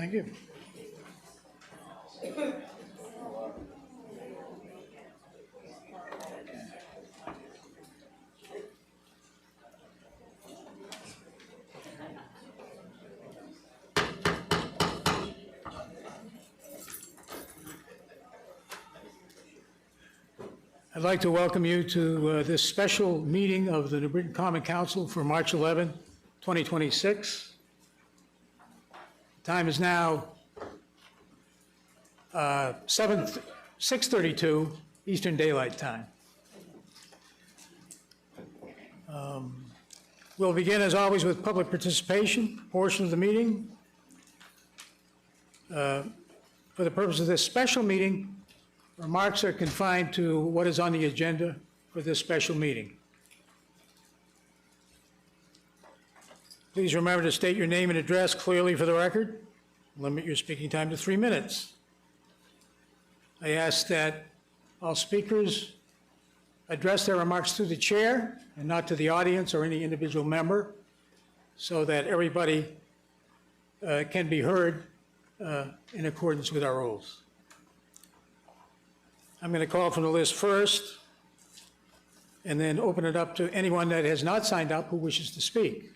Thank you. I'd like to welcome you to this special meeting of the New Britain Common Council for March 11, 2026. The time is now 6:32 Eastern Daylight Time. We'll begin, as always, with public participation portion of the meeting. For the purpose of this special meeting, remarks are confined to what is on the agenda for this special meeting. Please remember to state your name and address clearly for the record. Limit your speaking time to 3 minutes. I ask that all speakers address their remarks to the chair and not to the audience or any individual member, so that everybody can be heard in accordance with our rules. I'm going to call from the list first and then open it up to anyone that has not signed up who wishes to speak.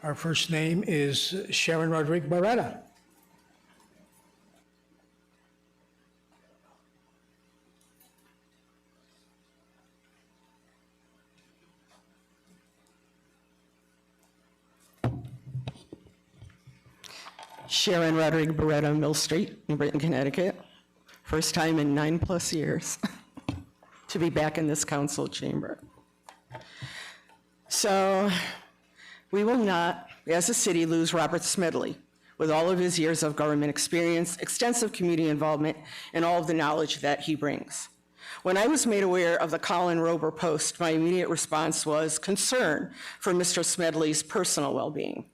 Our first name is Sharon Rodriguez Barrera. Sharon Rodriguez Barrera, Mill Street, New Britain, Connecticut. First time in 9+ years to be back in this council chamber. So we will not, as a city, lose Robert Smedley with all of his years of government experience, extensive community involvement, and all of the knowledge that he brings. When I was made aware of the Colin Rober post, my immediate response was concern for Mr. Smedley's personal well-being.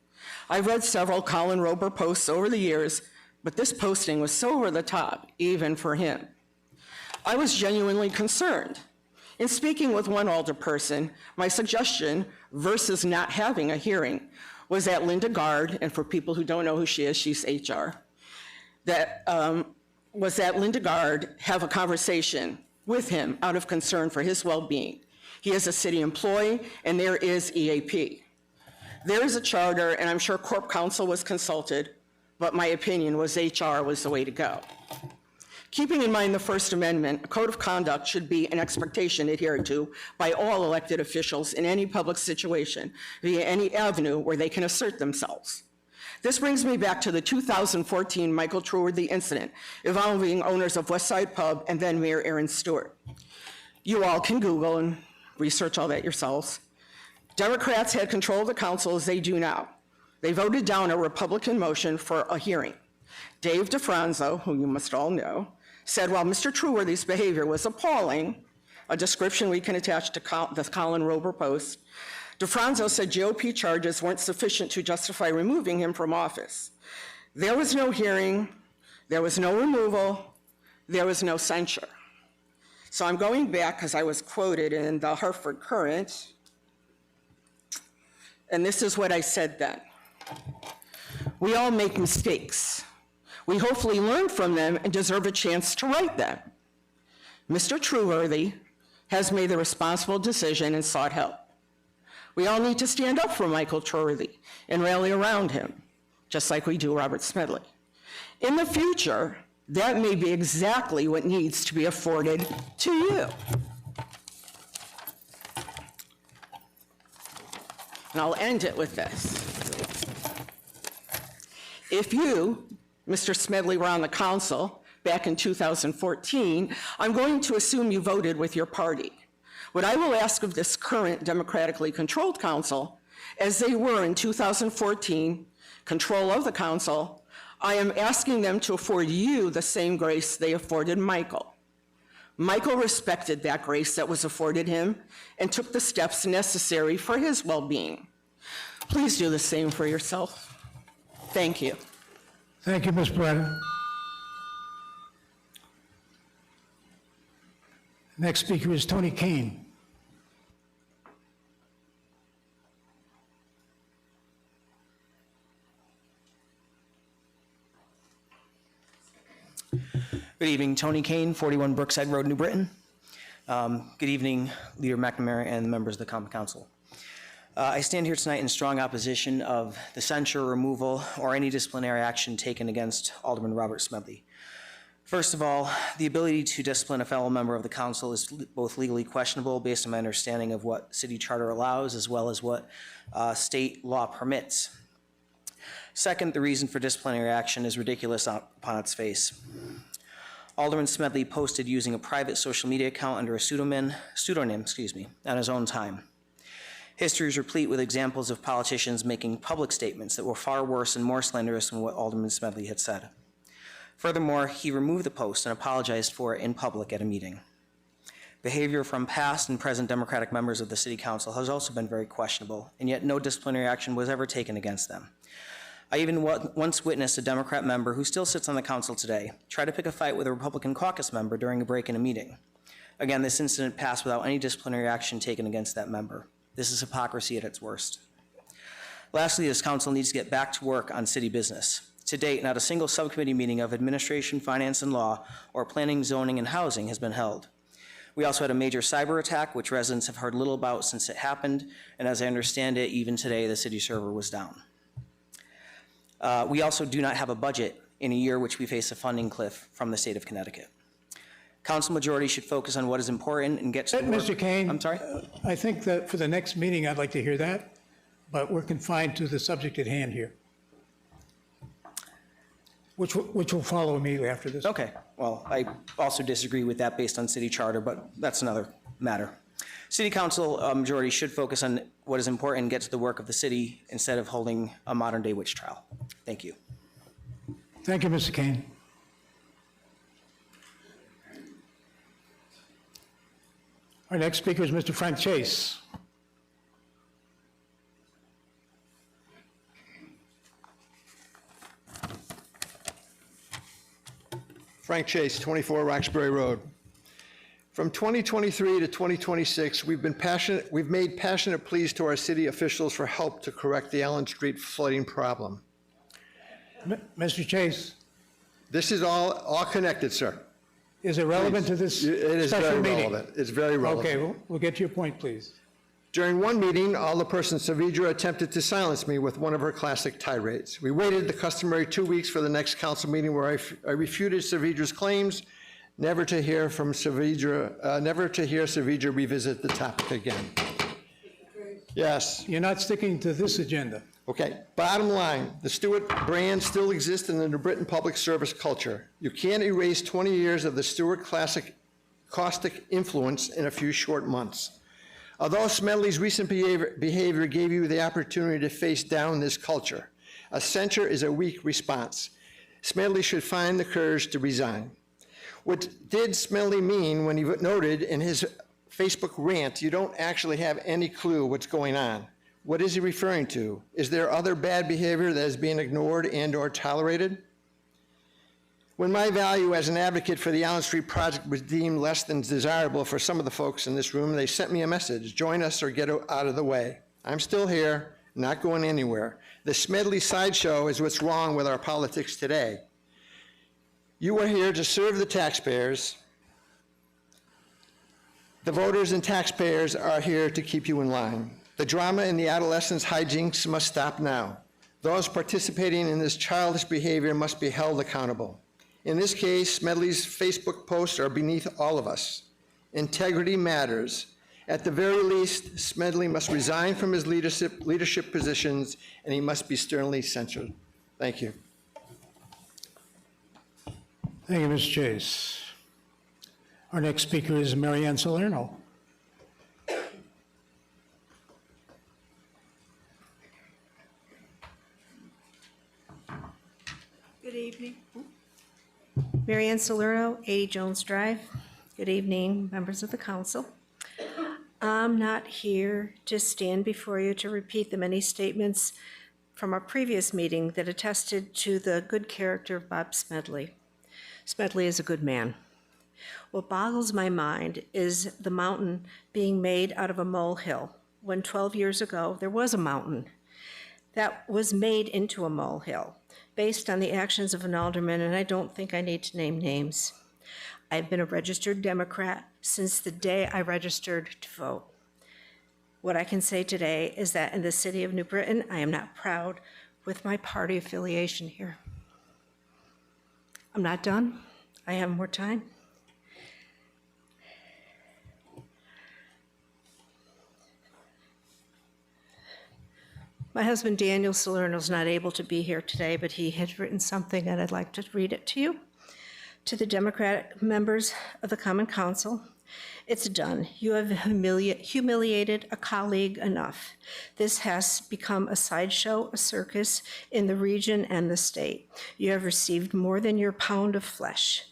I've read several Colin Rober posts over the years, but this posting was so over the top, even for him. I was genuinely concerned. In speaking with one alderperson, my suggestion, versus not having a hearing, was that Linda Gard, and for people who don't know who she is, she's HR, was that Linda Gard have a conversation with him out of concern for his well-being. He is a city employee, and there is EAP. There is a charter, and I'm sure Corp Council was consulted, but my opinion was HR was the way to go. Keeping in mind the First Amendment, a code of conduct should be an expectation adhered to by all elected officials in any public situation via any avenue where they can assert themselves. This brings me back to the 2014 Michael Truworthy incident involving owners of Westside Pub and then Mayor Aaron Stewart. You all can Google and research all that yourselves. Democrats had control of the council as they do now. They voted down a Republican motion for a hearing. Dave DeFranzo, who you must all know, said while Mr. Truworthy's behavior was appalling, a description we can attach to the Colin Rober post, DeFranzo said GOP charges weren't sufficient to justify removing him from office. There was no hearing, there was no removal, there was no censure. So I'm going back because I was quoted in the Hartford Courant, and this is what I said then. We all make mistakes. We hopefully learn from them and deserve a chance to right them. Mr. Truworthy has made the responsible decision and sought help. We all need to stand up for Michael Truworthy and rally around him, just like we do Robert Smedley. In the future, that may be exactly what needs to be afforded to you. And I'll end it with this. If you, Mr. Smedley, were on the council back in 2014, I'm going to assume you voted with your party. What I will ask of this current democratically controlled council, as they were in 2014, control of the council, I am asking them to afford you the same grace they afforded Michael. Michael respected that grace that was afforded him and took the steps necessary for his well-being. Please do the same for yourself. Thank you. Thank you, Ms. Barrera. Next speaker is Tony Kane. Good evening, Tony Kane, 41 Brookside Road, New Britain. Good evening, Leader McNamara and the members of the Common Council. I stand here tonight in strong opposition of the censure, removal, or any disciplinary action taken against Alderman Robert Smedley. First of all, the ability to discipline a fellow member of the council is both legally questionable based on my understanding of what city charter allows as well as what state law permits. Second, the reason for disciplinary action is ridiculous upon its face. Alderman Smedley posted using a private social media account under a pseudonym, on his own time. History is replete with examples of politicians making public statements that were far worse and more slanderous than what Alderman Smedley had said. Furthermore, he removed the post and apologized for it in public at a meeting. Behavior from past and present Democratic members of the City Council has also been very questionable, and yet no disciplinary action was ever taken against them. I even once witnessed a Democrat member who still sits on the council today try to pick a fight with a Republican caucus member during a break in a meeting. Again, this incident passed without any disciplinary action taken against that member. This is hypocrisy at its worst. Lastly, this council needs to get back to work on city business. To date, not a single subcommittee meeting of administration, finance, and law, or planning, zoning, and housing has been held. We also had a major cyber attack, which residents have heard little about since it happened, and as I understand it, even today, the city server was down. We also do not have a budget in a year which we face a funding cliff from the state of Connecticut. Council majority should focus on what is important and get to the work. Mr. Kane. I'm sorry? I think that for the next meeting, I'd like to hear that, but we're confined to the subject at hand here, which will follow immediately after this. Okay, well, I also disagree with that based on city charter, but that's another matter. City Council majority should focus on what is important and get to the work of the city instead of holding a modern-day witch trial. Thank you. Thank you, Mr. Kane. Our next speaker is Mr. Frank Chase. Frank Chase, 24 Roxbury Road. From 2023 to 2026, we've made passionate pleas to our city officials for help to correct the Allen Street flooding problem. Mr. Chase, This is all connected, sir. is it relevant to this It is special very meeting? relevant. It's very relevant. Okay, we'll get to your point, please. During one meeting, Alderperson Savidra attempted to silence me with one of her classic tirades. We waited the customary 2 weeks for the next council meeting where I refuted Savidra's claims, never to hear Savidra revisit the topic again. Yes. You're not sticking to this agenda. Okay, bottom line, the Stewart brand still exists in the New Britain public service culture. You can't erase 20 years of the Stewart classic caustic influence in a few short months. Although Smedley's recent behavior gave you the opportunity to face down this culture, a censure is a weak response. Smedley should find the courage to resign. What did Smedley mean when he noted in his Facebook rant, you don't actually have any clue what's going on? What is he referring to? Is there other bad behavior that is being ignored and or tolerated? When my value as an advocate for the Allen Street project was deemed less than desirable for some of the folks in this room, they sent me a message, join us or get out of the way. I'm still here, not going anywhere. The Smedley sideshow is what's wrong with our politics today. You are here to serve the taxpayers. The voters and taxpayers are here to keep you in line. The drama and the adolescents' hijinks must stop now. Those participating in this childish behavior must be held accountable. In this case, Smedley's Facebook posts are beneath all of us. Integrity matters. At the very least, Smedley must resign from his leadership positions, and he must be sternly censured. Thank you. Thank you, Mr. Chase. Our next speaker is Marianne Salerno. Good evening. Marianne Salerno, 80 Jones Drive. Good evening, members of the council. I'm not here to stand before you to repeat the many statements from our previous meeting that attested to the good character of Bob Smedley. Smedley is a good man. What boggles my mind is the mountain being made out of a molehill, when 12 years ago there was a mountain that was made into a molehill. based on the actions of an alderman, and I don't think I need to name names. I've been a registered Democrat since the day I registered to vote. What I can say today is that in the city of New Britain, I am not proud with my party affiliation here. I'm not done. I have more time. My husband, Daniel Salerno, is not able to be here today, but he has written something, and I'd like to read it to you. To the Democratic members of the Common Council, it's done. You have humiliated a colleague enough. This has become a sideshow, a circus in the region and the state. You have received more than your pound of flesh.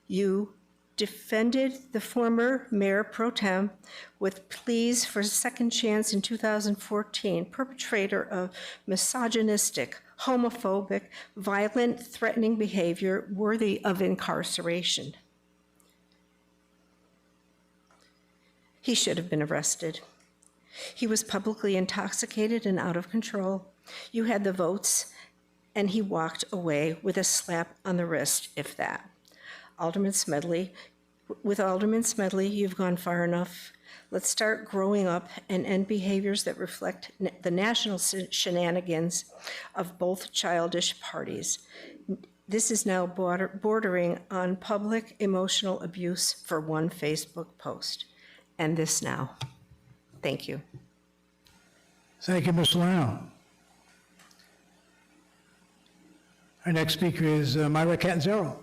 You defended the former mayor pro tem with pleas for a second chance in 2014, perpetrator of misogynistic, homophobic, violent, threatening behavior worthy of incarceration. He should have been arrested. He was publicly intoxicated and out of control. You had the votes, and he walked away with a slap on the wrist, if that. With Alderman Smedley, you've gone far enough. Let's start growing up and end behaviors that reflect the national shenanigans of both childish parties. This is now bordering on public emotional abuse for one Facebook post. End this now. Thank you. Thank you, Ms. Salerno. Our next speaker is Myra Catanzaro.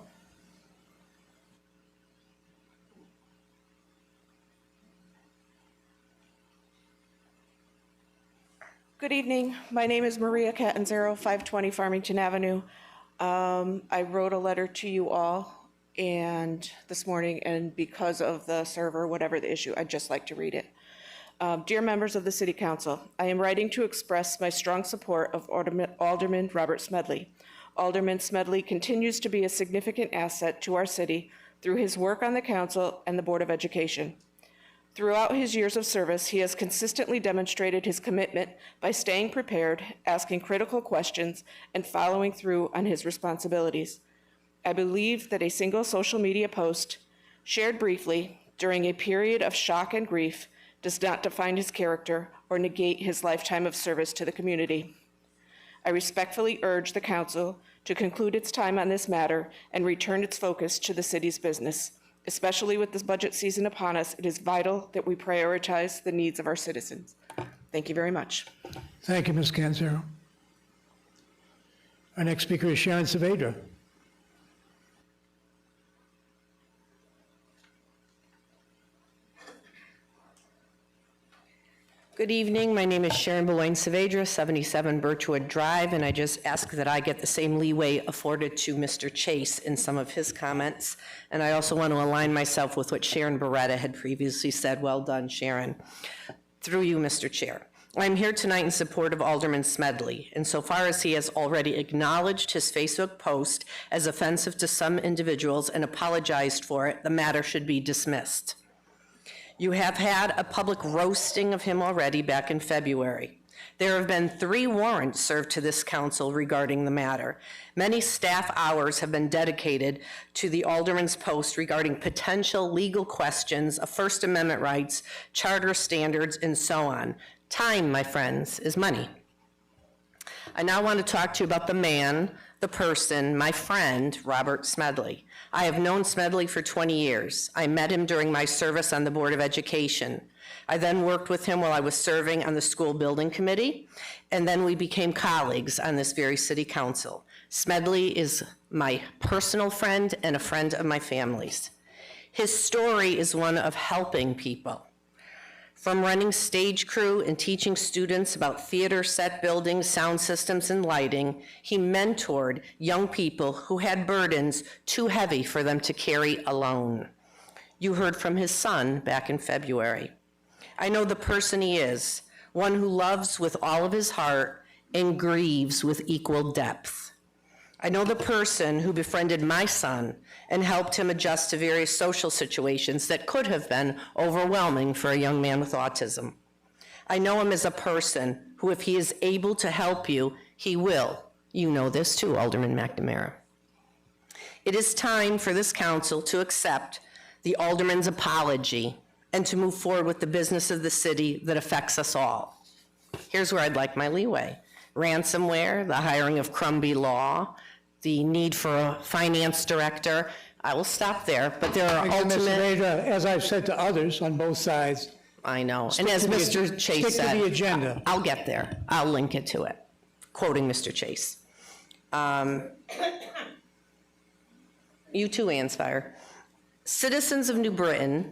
Good evening. My name is Maria Catanzaro, 520 Farmington Avenue. I wrote a letter to you all this morning, and because of the server, whatever the issue, I'd just like to read it. Dear members of the City Council, I am writing to express my strong support of Alderman Robert Smedley. Alderman Smedley continues to be a significant asset to our city through his work on the council and the Board of Education. Throughout his years of service, he has consistently demonstrated his commitment by staying prepared, asking critical questions, and following through on his responsibilities. I believe that a single social media post, shared briefly during a period of shock and grief, does not define his character or negate his lifetime of service to the community. I respectfully urge the council to conclude its time on this matter and return its focus to the city's business. Especially with this budget season upon us, it is vital that we prioritize the needs of our citizens. Thank you very much. Thank you, Ms. Catanzaro. Our next speaker is Sharon Saavedra. Good evening. My name is Sharon Boulogne Saavedra, 77 Birchwood Drive, and I just ask that I get the same leeway afforded to Mr. Chase in some of his comments. And I also want to align myself with what Sharon Barretta had previously said. Well done, Sharon. Through you, Mr. Chair. I'm here tonight in support of Alderman Smedley, insofar as he has already acknowledged his Facebook post as offensive to some individuals and apologized for it. The matter should be dismissed. You have had a public roasting of him already back in February. There have been 3 warrants served to this council regarding the matter. Many staff hours have been dedicated to the alderman's post regarding potential legal questions of First Amendment rights, charter standards, and so on. Time, my friends, is money. I now want to talk to you about the man, the person, my friend, Robert Smedley. I have known Smedley for 20 years. I met him during my service on the Board of Education. I then worked with him while I was serving on the school building committee, and then we became colleagues on this very city council. Smedley is my personal friend and a friend of my family's. His story is one of helping people. From running stage crew and teaching students about theater set building, sound systems, and lighting, he mentored young people who had burdens too heavy for them to carry alone. You heard from his son back in February. I know the person he is, one who loves with all of his heart and grieves with equal depth. I know the person who befriended my son and helped him adjust to various social situations that could have been overwhelming for a young man with autism. I know him as a person who, if he is able to help you, he will, You know this too, Alderman McNamara. It is time for this council to accept the alderman's apology and to move forward with the business of the city that affects us all. Here's where I'd like my leeway. Ransomware, the hiring of Crumbie Law, the need for a finance director. I will stop there, but there are Again, Ms. ultimate, Saavedra, as I've said to others on both sides, I know, and stick as to the- Mr. Chase stick to said. the agenda. I'll get there. I'll link it to it, quoting Mr. Chase. You too, Anspire. Citizens of New Britain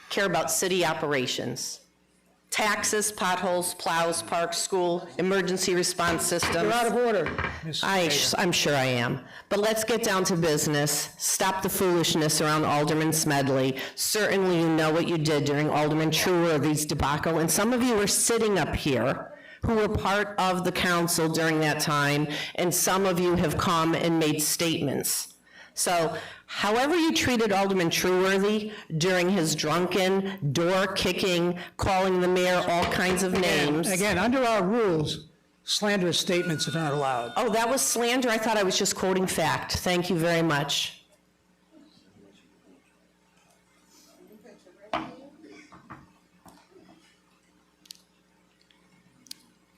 care about city operations. Taxes, potholes, plows, parks, school, emergency response systems. You're out of order, Ms. Saavedra. I'm sure I am. But let's get down to business. Stop the foolishness around Alderman Smedley. Certainly you know what you did during Alderman Trueworthy's debacle, and some of you are sitting up here who were part of the council during that time, and some of you have come and made statements. So however you treated Alderman Trueworthy during his drunken, door-kicking, calling the mayor all kinds of names. Again, under our rules, slanderous statements are not allowed. Oh, that was slander? I thought I was just quoting fact. Thank you very much.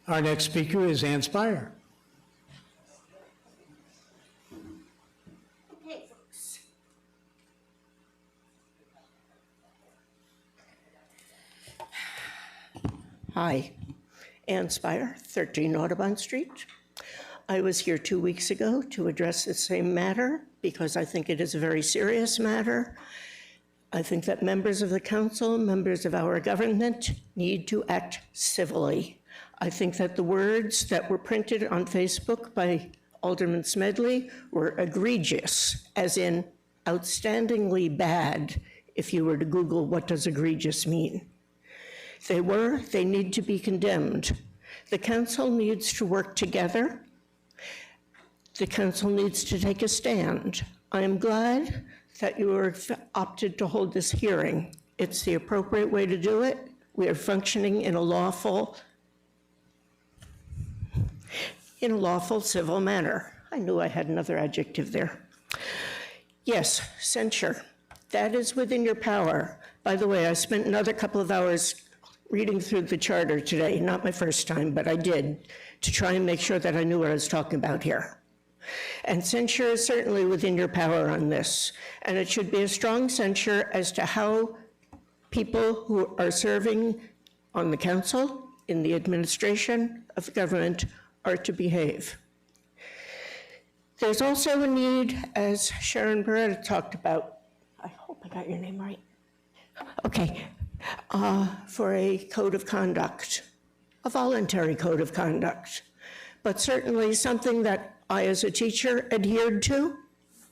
Our next speaker is Ann Spire. Hi, Ann Spire, 13 Audubon Street. I was here 2 weeks ago to address the same matter because I think it is a very serious matter. I think that members of the council, members of our government need to act civilly. I think that the words that were printed on Facebook by Alderman Smedley were egregious, as in outstandingly bad, if you were to Google what does egregious mean. They need to be condemned. The council needs to work together. The council needs to take a stand. I am glad that you are opted to hold this hearing. It's the appropriate way to do it. We are functioning in a lawful civil manner. I knew I had another adjective there. Yes, censure. That is within your power. By the way, I spent another couple of hours reading through the charter today, not my first time, but I did, to try and make sure that I knew what I was talking about here. And censure is certainly within your power on this. And it should be a strong censure as to how people who are serving on the council, in the administration of the government, are to behave. There's also a need, as Sharon Beretta talked about, I hope I got your name right. Okay, for a code of conduct, a voluntary code of conduct, but certainly something that I, as a teacher, adhered to.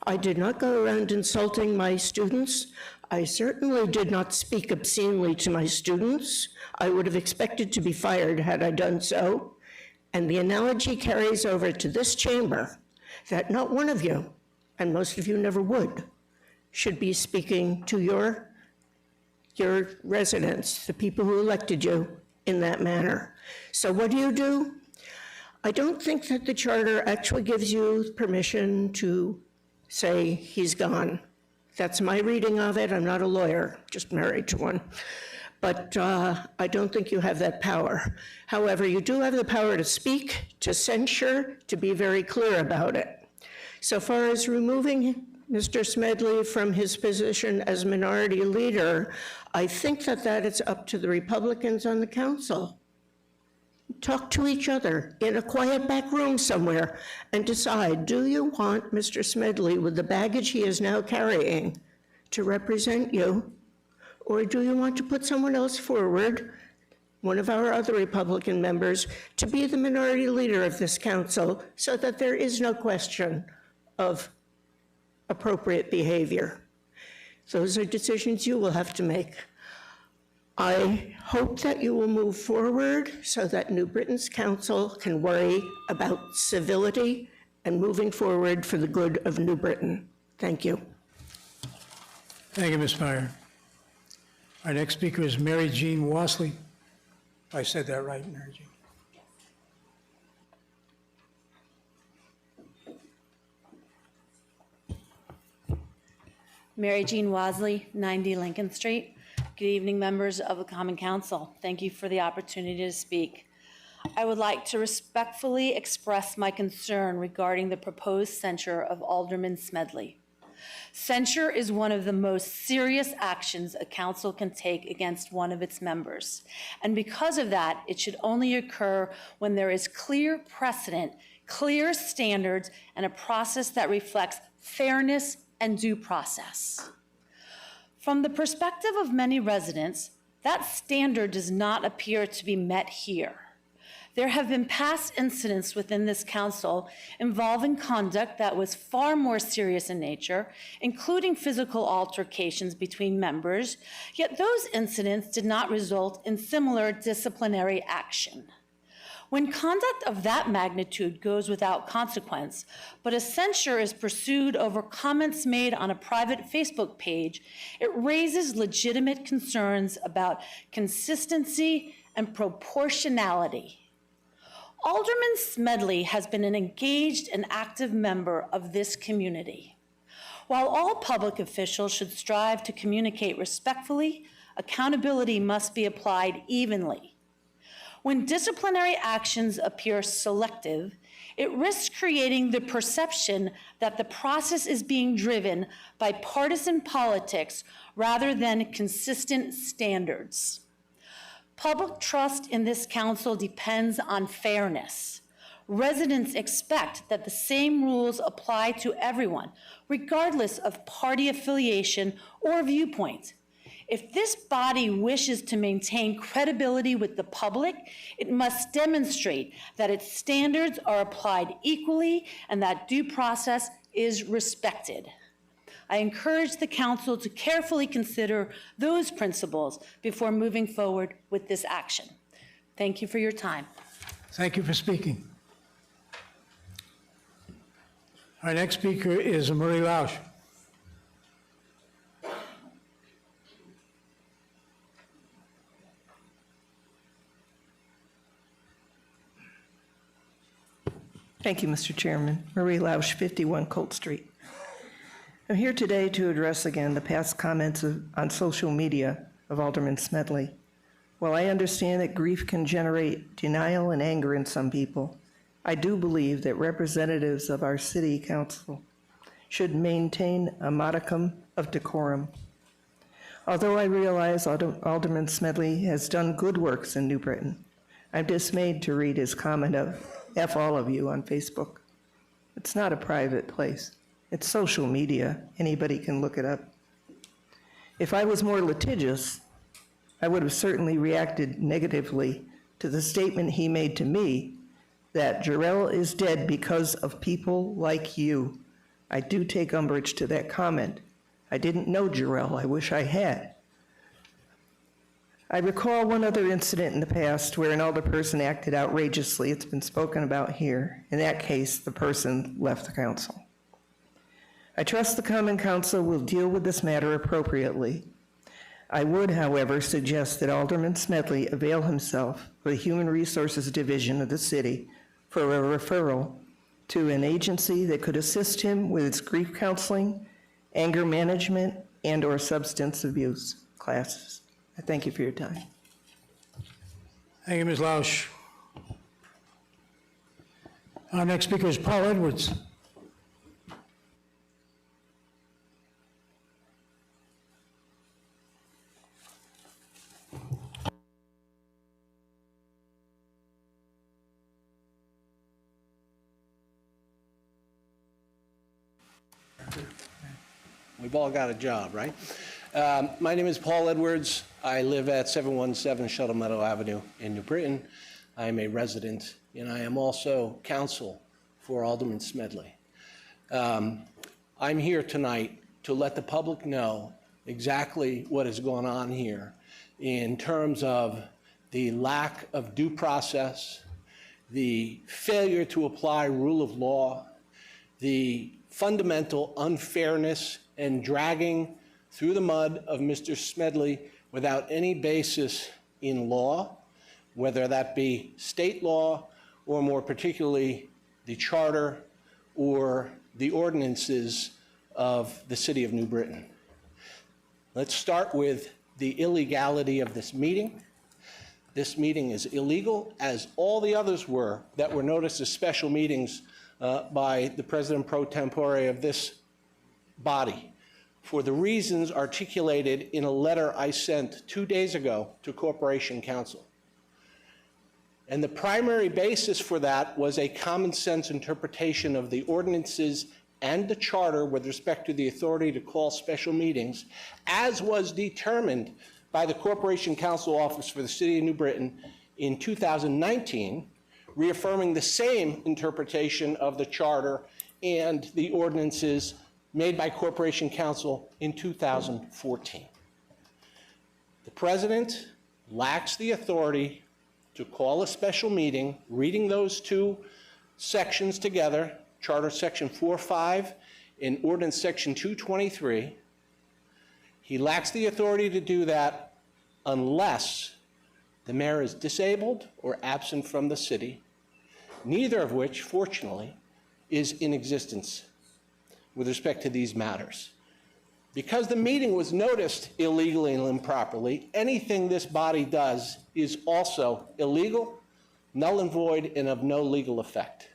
I did not go around insulting my students. I certainly did not speak obscenely to my students. I would have expected to be fired had I done so. And the analogy carries over to this chamber that not one of you, and most of you never would, should be speaking to your residents, the people who elected you, in that manner. So what do? I don't think that the charter actually gives you permission to say he's gone. That's my reading of it. I'm not a lawyer, just married to one. But I don't think you have that power. However, you do have the power to speak, to censure, to be very clear about it. So far as removing Mr. Smedley from his position as minority leader, I think that is up to the Republicans on the council. Talk to each other in a quiet back room somewhere and decide, do you want Mr. Smedley, with the baggage he is now carrying, to represent you? Or do you want to put someone else forward, one of our other Republican members, to be the minority leader of this council so that there is no question of appropriate behavior? Those are decisions you will have to make. I hope that you will move forward so that New Britain's council can worry about civility and moving forward for the good of New Britain. Thank you. Thank you, Ms. Spire. Our next speaker is Mary Jean Wassley. I said that right, Mary Jean. Mary Jean Wasley, 90 Lincoln Street. Good evening, members of the Common Council. Thank you for the opportunity to speak. I would like to respectfully express my concern regarding the proposed censure of Alderman Smedley. Censure is one of the most serious actions a council can take against one of its members. And because of that, it should only occur when there is clear precedent, clear standards, and a process that reflects fairness and due process. From the perspective of many residents, that standard does not appear to be met here. There have been past incidents within this council involving conduct that was far more serious in nature, including physical altercations between members, yet those incidents did not result in similar disciplinary action. When conduct of that magnitude goes without consequence, but a censure is pursued over comments made on a private Facebook page, it raises legitimate concerns about consistency and proportionality. Alderman Smedley has been an engaged and active member of this community. While all public officials should strive to communicate respectfully, accountability must be applied evenly. When disciplinary actions appear selective, it risks creating the perception that the process is being driven by partisan politics rather than consistent standards. Public trust in this council depends on fairness. Residents expect that the same rules apply to everyone, regardless of party affiliation or viewpoint. If this body wishes to maintain credibility with the public, it must demonstrate that its standards are applied equally and that due process is respected. I encourage the council to carefully consider those principles before moving forward with this action. Thank you for your time. Thank you for speaking. Our next speaker is Murray Lausch. Thank you, Mr. Chairman. Marie Lausch, 51 Colt Street. I'm here today to address again the past comments on social media of Alderman Smedley. While I understand that grief can generate denial and anger in some people, I do believe that representatives of our city council should maintain a modicum of decorum. Although I realize Alderman Smedley has done good works in New Britain, I'm dismayed to read his comment of F all of you on Facebook. It's not a private place. It's social media. Anybody can look it up. If I was more litigious, I would have certainly reacted negatively to the statement he made to me that Jarrell is dead because of people like you. I do take umbrage to that comment. I didn't know Jarrell. I wish I had. I recall one other incident in the past where an alderperson acted outrageously. It's been spoken about here. In that case, the person left the council. I trust the Common Council will deal with this matter appropriately. I would, however, suggest that Alderman Smedley avail himself of the Human Resources Division of the city for a referral to an agency that could assist him with its grief counseling, anger management, and/or substance abuse classes. I thank you for your time. Thank you, Ms. Lausch. Our next speaker is Paul Edwards. We've all got a job, right? My name is Paul Edwards. I live at 717 Shuttle Meadow Avenue in New Britain. I am a resident, and I am also counsel for Alderman Smedley. I'm here tonight to let the public know exactly what has gone on here in terms of the lack of due process, the failure to apply rule of law, the fundamental unfairness and dragging through the mud of Mr. Smedley without any basis in law, whether that be state law or more particularly the charter or the ordinances of the city of New Britain. Let's start with the illegality of this meeting. This meeting is illegal, as all the others were that were noticed as special meetings by the President pro tempore of this body, for the reasons articulated in a letter I sent 2 days ago to Corporation Counsel. And the primary basis for that was a common sense interpretation of the ordinances and the charter with respect to the authority to call special meetings, as was determined by the Corporation Counsel Office for the City of New Britain in 2019, reaffirming the same interpretation of the charter and the ordinances made by Corporation Counsel in 2014. The President lacks the authority to call a special meeting, reading those two sections together, Charter Section 4.5 and Ordinance Section 223. He lacks the authority to do that unless the mayor is disabled or absent from the city, neither of which, fortunately, is in existence with respect to these matters. Because the meeting was noticed illegally and improperly, anything this body does is also illegal, null and void, and of no legal effect.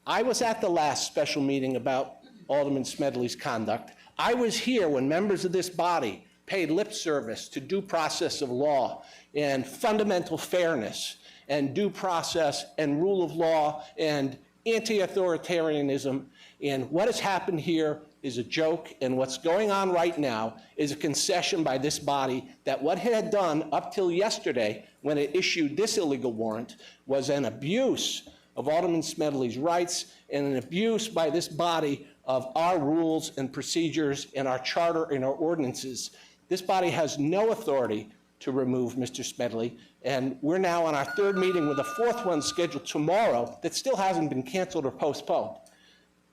I was at the last special meeting about Alderman Smedley's conduct. I was here when members of this body paid lip service to due process of law and fundamental fairness and due process and rule of law and anti-authoritarianism. And what has happened here is a joke, and what's going on right now is a concession by this body that what it had done up till yesterday when it issued this illegal warrant was an abuse of Alderman Smedley's rights and an abuse by this body of our rules and procedures and our charter and our ordinances. This body has no authority to remove Mr. Smedley, and we're now on our third meeting with a fourth one scheduled tomorrow that still hasn't been canceled or postponed.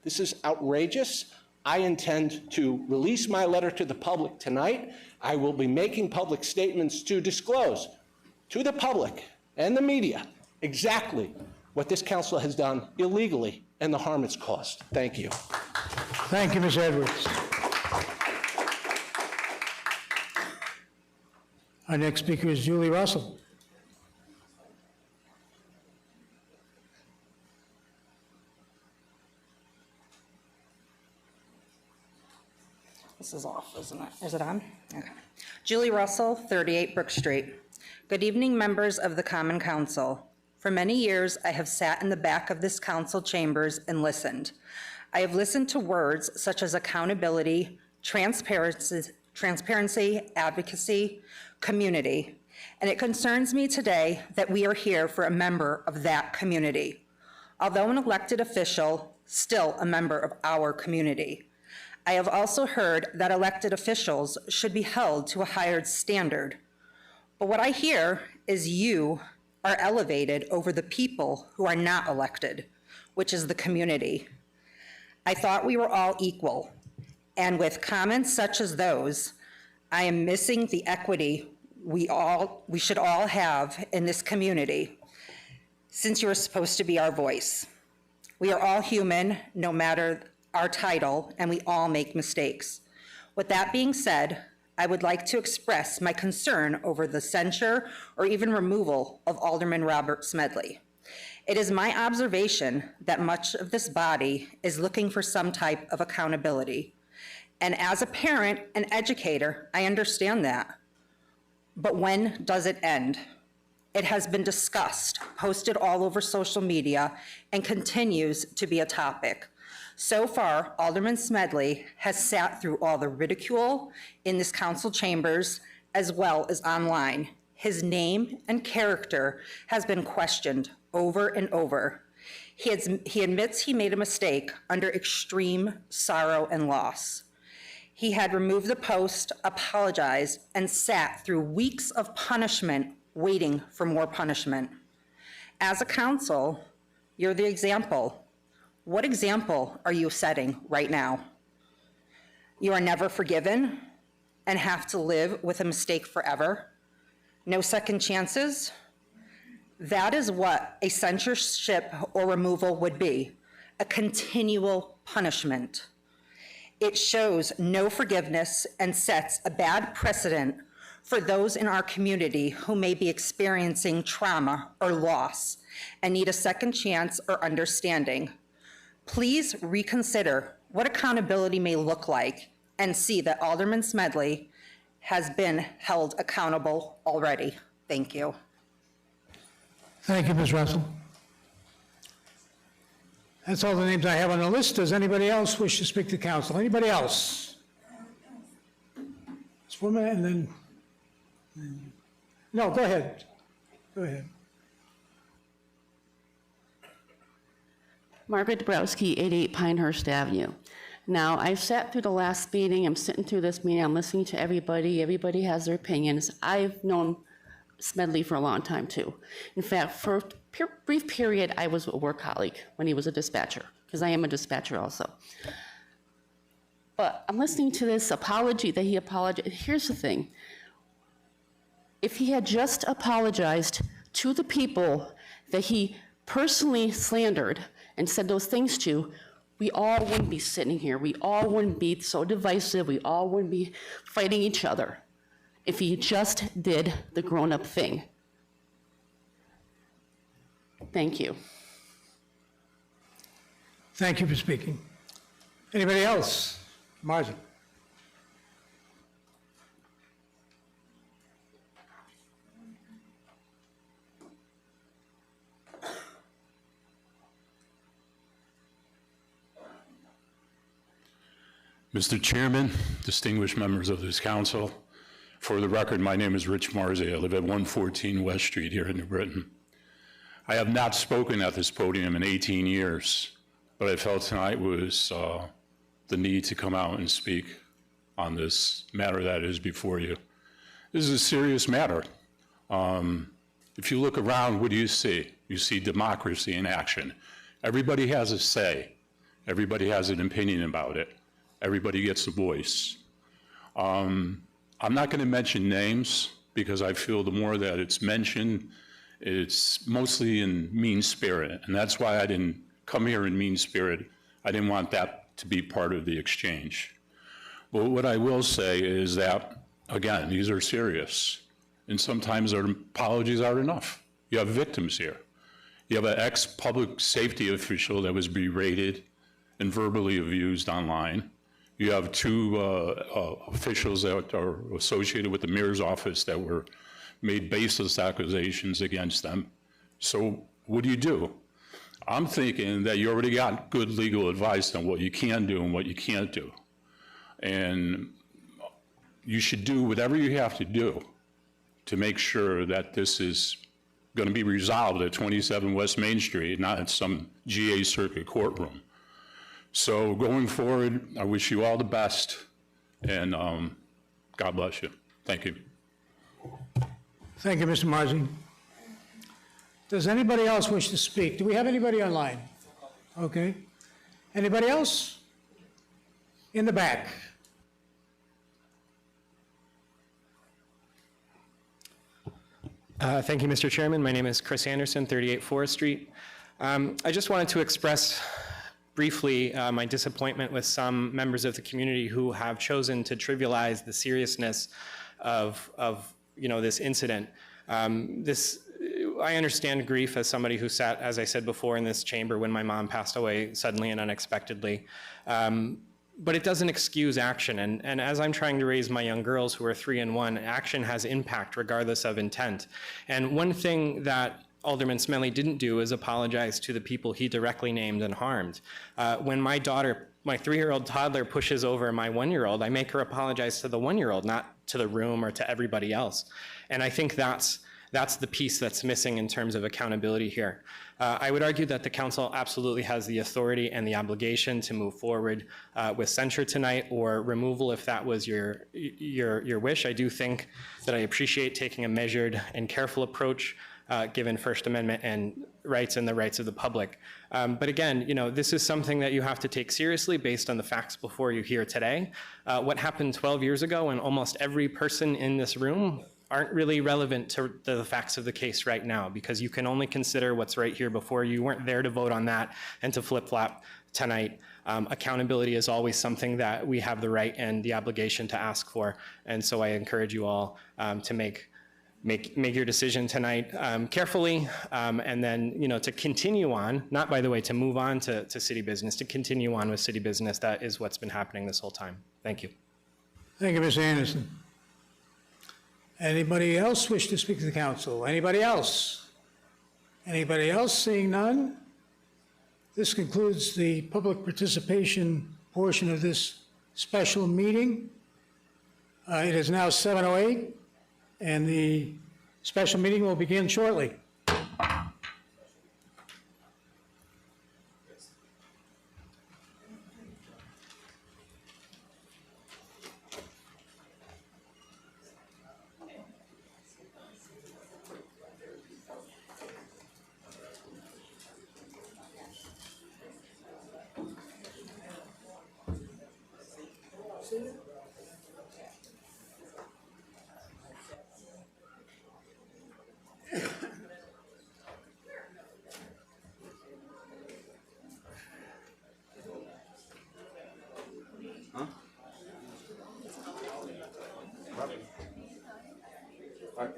This is outrageous. I intend to release my letter to the public tonight. I will be making public statements to disclose to the public and the media exactly what this council has done illegally and the harm it's caused. Thank you. Thank you, Ms. Edwards. Our next speaker is Julie Russell. This is off, isn't it? Is it on? Okay. Julie Russell, 38 Brook Street. Good evening, members of the Common Council. For many years, I have sat in the back of this council chambers and listened. I have listened to words such as accountability, transparency, advocacy, community, and it concerns me today that we are here for a member of that community. Although an elected official, still a member of our community. I have also heard that elected officials should be held to a higher standard. But what I hear is you are elevated over the people who are not elected, which is the community. I thought we were all equal, and with comments such as those, I am missing the equity we should all have in this community, since you are supposed to be our voice. We are all human, no matter our title, and we all make mistakes. With that being said, I would like to express my concern over the censure or even removal of Alderman Robert Smedley. It is my observation that much of this body is looking for some type of accountability. And as a parent and educator, I understand that. But when does it end? It has been discussed, posted all over social media, and continues to be a topic. So far, Alderman Smedley has sat through all the ridicule in this council chambers as well as online. His name and character has been questioned over and over. He admits he made a mistake under extreme sorrow and loss. He had removed the post, apologized, and sat through weeks of punishment, waiting for more punishment. As a council, you're the example. What example are you setting right now? You are never forgiven and have to live with a mistake forever? No second chances? That is what a censorship or removal would be, a continual punishment. It shows no forgiveness and sets a bad precedent for those in our community who may be experiencing trauma or loss and need a second chance or understanding. Please reconsider what accountability may look like and see that Alderman Smedley has been held accountable already. Thank you. Thank you, Ms. Russell. That's all the names I have on the list. Does anybody else wish to speak to council? Anybody else? This woman and then, no, go ahead. Go ahead. Margaret Dabrowski, 88 Pinehurst Avenue. Now, I've sat through the last meeting, I'm sitting through this meeting, I'm listening to everybody, everybody has their opinions. I've known Smedley for a long time too. In fact, for a brief period, I was a work colleague when he was a dispatcher, because I am a dispatcher also. But I'm listening to this apology that he apologized. Here's the thing. If he had just apologized to the people that he personally slandered and said those things to, we all wouldn't be sitting here. We all wouldn't be so divisive. We all wouldn't be fighting each other if he just did the grown-up thing. Thank you. Thank you for speaking. Anybody else? Margie. Mr. Chairman, distinguished members of this council, for the record, my name is Rich Marzi. I live at 114 West Street here in New Britain. I have not spoken at this podium in 18 years, but I felt tonight was the need to come out and speak on this matter that is before you. This is a serious matter. If you look around, what do you see? You see democracy in action. Everybody has a say. Everybody has an opinion about it. Everybody gets a voice. I'm not going to mention names because I feel the more that it's mentioned, it's mostly in mean spirit. And that's why I didn't come here in mean spirit. I didn't want that to be part of the exchange. But what I will say is that, again, these are serious. And sometimes our apologies aren't enough. You have victims here. You have an ex-public safety official that was berated and verbally abused online. You have two officials that are associated with the mayor's office that were made baseless accusations against them. So what do? I'm thinking that you already got good legal advice on what you can do and what you can't do. And you should do whatever you have to do to make sure that this is going to be resolved at 27 West Main Street, not at some GA circuit courtroom. So going forward, I wish you all the best, and God bless you. Thank you. Thank you, Mr. Marzi. Does anybody else wish to speak? Do we have anybody online? Okay. Anybody else? In the back. Thank you, Mr. Chairman. My name is Chris Anderson, 38 Forest Street. I just wanted to express briefly my disappointment with some members of the community who have chosen to trivialize the seriousness of this incident. I understand grief as somebody who sat, as I said before, in this chamber when my mom passed away suddenly and unexpectedly. But it doesn't excuse action. And as I'm trying to raise my young girls who are 3 and 1, action has impact regardless of intent. And one thing that Alderman Smedley didn't do is apologize to the people he directly named and harmed. When my daughter, my 3-year-old toddler, pushes over my 1-year-old, I make her apologize to the 1-year-old, not to the room or to everybody else. And I think that's the piece that's missing in terms of accountability here. I would argue that the council absolutely has the authority and the obligation to move forward with censure tonight or removal if that was your wish. I do think that I appreciate taking a measured and careful approach given First Amendment and rights and the rights of the public. But again, this is something that you have to take seriously based on the facts before you here today. What happened 12 years ago and almost every person in this room aren't really relevant to the facts of the case right now because you can only consider what's right here before you. Weren't there to vote on that and to flip-flop tonight. Accountability is always something that we have the right and the obligation to ask for. And so I encourage you all to make your decision tonight carefully, and then, to continue on, not by the way, to move on to city business, to continue on with city business. That is what's been happening this whole time. Thank you. Thank you, Ms. Anderson. Anybody else wish to speak to the council? Anybody else? Anybody else? Seeing none? This concludes the public participation portion of this special meeting. It is now 7:08, and the special meeting will begin shortly. All right,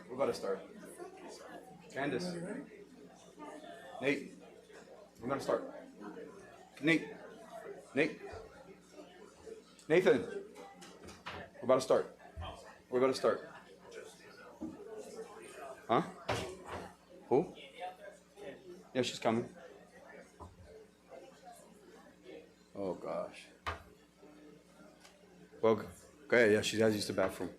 we're about to start. Candace. Nate. We're gonna start. Nate. Nathan. We're about to start. We're about to start. Huh? Who? Yeah, she's coming. Oh gosh. Well, go ahead. Yeah, she has used the bathroom.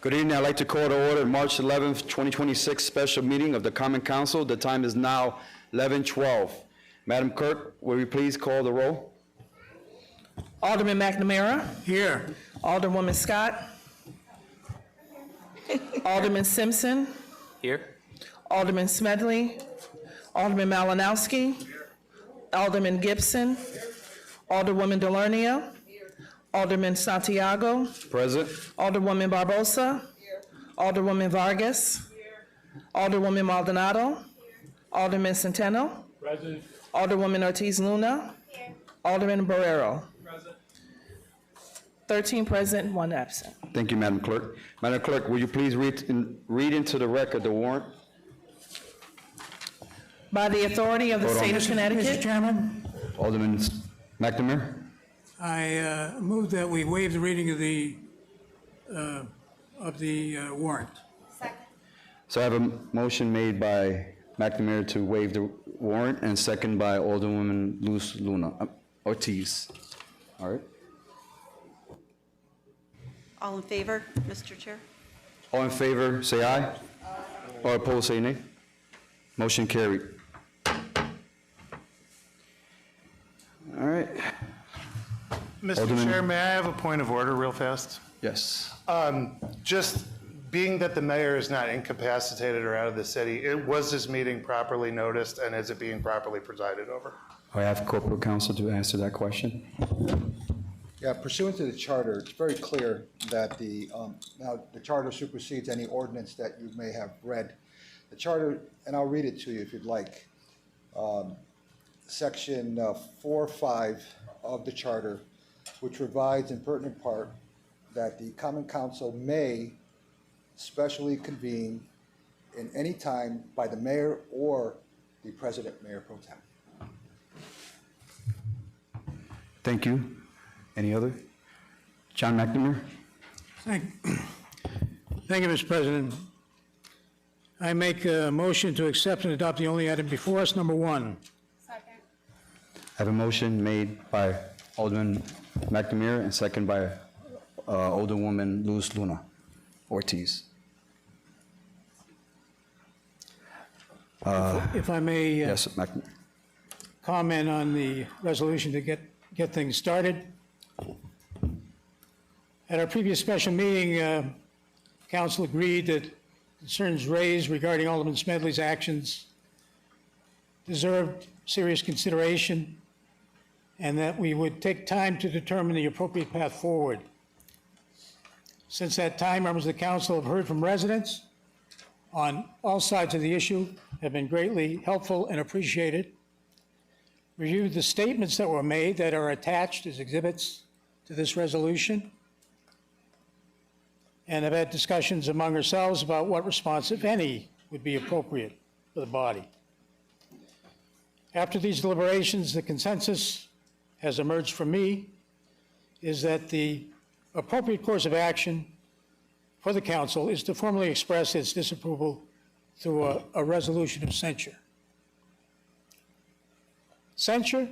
Good evening. I'd like to call to order March 11th, 2026 special meeting of the Common Council. The time is now 11:12. Madam Clerk, will you please call the roll? Alderman McNamara. Here. Alderwoman Scott. Alderman Simpson. Here. Alderman Smedley. Alderman Malinowski. Alderman Gibson. Alderwoman Delarnia. Alderman Santiago. Present. Alderwoman Barbosa. Alderwoman Vargas. Alderwoman Maldonado. Alderman Centeno. Present. Alderwoman Ortiz Luna. Alderman Barrero. 13 present, 1 absent. Thank you, Madam Clerk. Madam Clerk, will you please read into the record the warrant? By the authority of the Hold on. state of Mr. Connecticut, Chairman, Alderman McNamara? I move that we waive the reading of the warrant. So I have a motion made by McNamara to waive the warrant and second by Alderwoman Luz Luna, Ortiz. All right. All in favor, Mr. Chair? All in favor, say aye. Or opposed, say nay. Motion carried. All right. Mr. Alderman- Chair, may I have a point of order real fast? Yes. Just being that the mayor is not incapacitated or out of the city, was this meeting properly noticed and is it being properly presided over? I have corporate counsel to answer that question. Yeah, pursuant to the charter, it's very clear that now the charter supersedes any ordinance that you may have read. The charter, and I'll read it to you if you'd like. Section 4.5 of the charter, which provides in pertinent part that the Common Council may specially convene in any time by the mayor or the president, Mayor Pro Tem. Thank you. Any other? John McNamara? Thank you, Mr. President. I make a motion to accept and adopt the only item before us, number 1. I have a motion made by Alderman McNamara and second by Alderwoman Luz Luna Ortiz. If I may Yes, McNamara. comment on the resolution to get things started. At our previous special meeting, council agreed that concerns raised regarding Alderman Smedley's actions deserved serious consideration and that we would take time to determine the appropriate path forward. Since that time, members of the council have heard from residents on all sides of the issue, have been greatly helpful and appreciated, reviewed the statements that were made that are attached as exhibits to this resolution, and have had discussions among ourselves about what response, if any, would be appropriate for the body. After these deliberations, the consensus has emerged from me is that the appropriate course of action for the council is to formally express its disapproval through a resolution of censure. Censure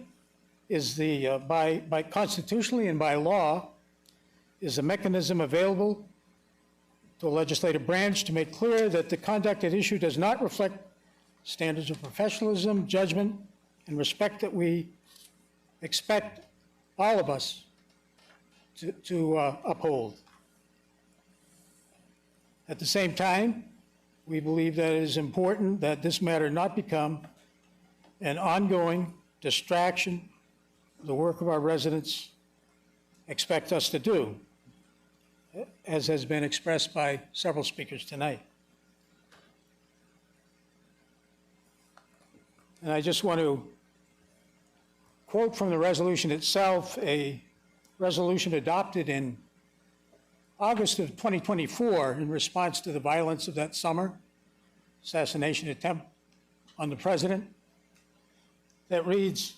is by constitutionally and by law, is a mechanism available to a legislative branch to make clear that the conduct at issue does not reflect standards of professionalism, judgment, and respect that we expect all of us to uphold. At the same time, we believe that it is important that this matter not become an ongoing distraction of the work of our residents expect us to do, as has been expressed by several speakers tonight. And I just want to quote from the resolution itself, a resolution adopted in August of 2024 in response to the violence of that summer, assassination attempt on the president, that reads,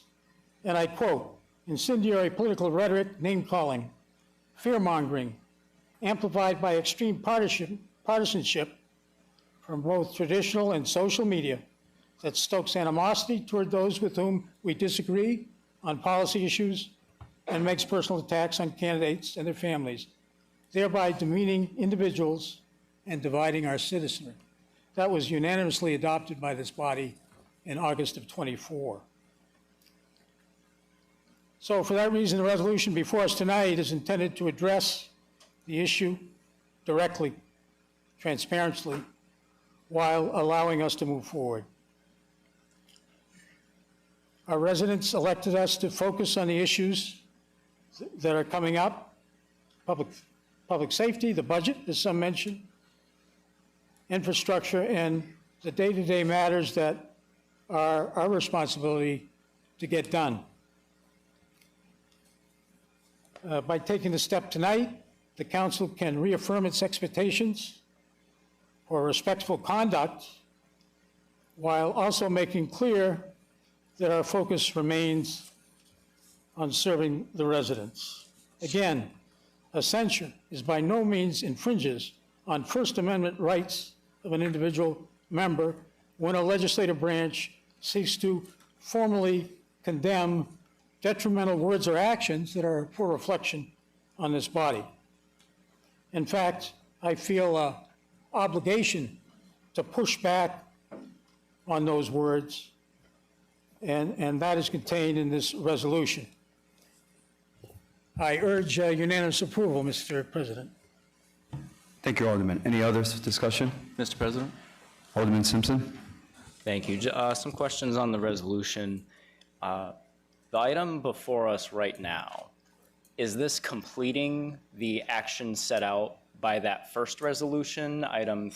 and I quote, "Incendiary political rhetoric, name-calling, fear-mongering, amplified by extreme partisanship from both traditional and social media that stokes animosity toward those with whom we disagree on policy issues and makes personal attacks on candidates and their families thereby demeaning individuals and dividing our citizenry. That was unanimously adopted by this body in August of '24. So for that reason, the resolution before us tonight is intended to address the issue directly, transparently, while allowing us to move forward. Our residents elected us to focus on the issues that are coming up, public safety, the budget, as some mentioned, infrastructure, and the day-to-day matters that are our responsibility to get done. By taking the step tonight, the council can reaffirm its expectations for respectful conduct while also making clear that our focus remains on serving the residents. Again, a censure is by no means infringes on First Amendment rights of an individual member when a legislative branch seeks to formally condemn detrimental words or actions that are a poor reflection on this body. In fact, I feel an obligation to push back on those words, and that is contained in this resolution. I urge unanimous approval, Mr. President. Thank you, Alderman. Any other discussion? Mr. President? Alderman Simpson? Thank you. Some questions on the resolution. The item before us right now, is this completing the action set out by that first resolution, item,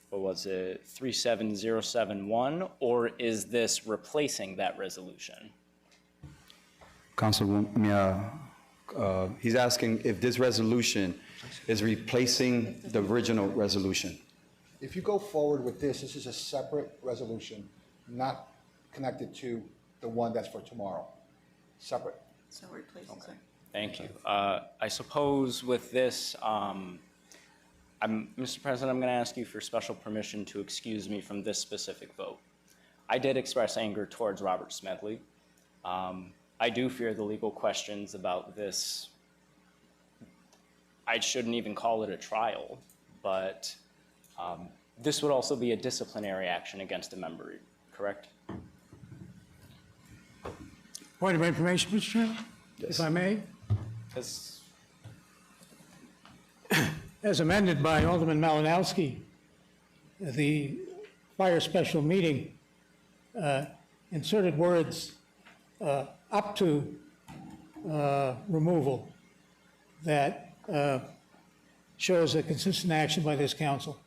what was it, 37071, or is this replacing that resolution? Councilwoman, he's asking if this resolution is replacing the original resolution. If you go forward with this, this is a separate resolution, not connected to the one that's for tomorrow. Separate. So replaces it. Thank you. I suppose with this, Mr. President, I'm going to ask you for special permission to excuse me from this specific vote. I did express anger towards Robert Smedley. I do fear the legal questions about this. I shouldn't even call it a trial, but this would also be a disciplinary action against a member, correct? Point of information, Mr. Chairman, if I may. As amended by Alderman Malinowski, the prior special meeting inserted words up to removal that shows a consistent action by this council.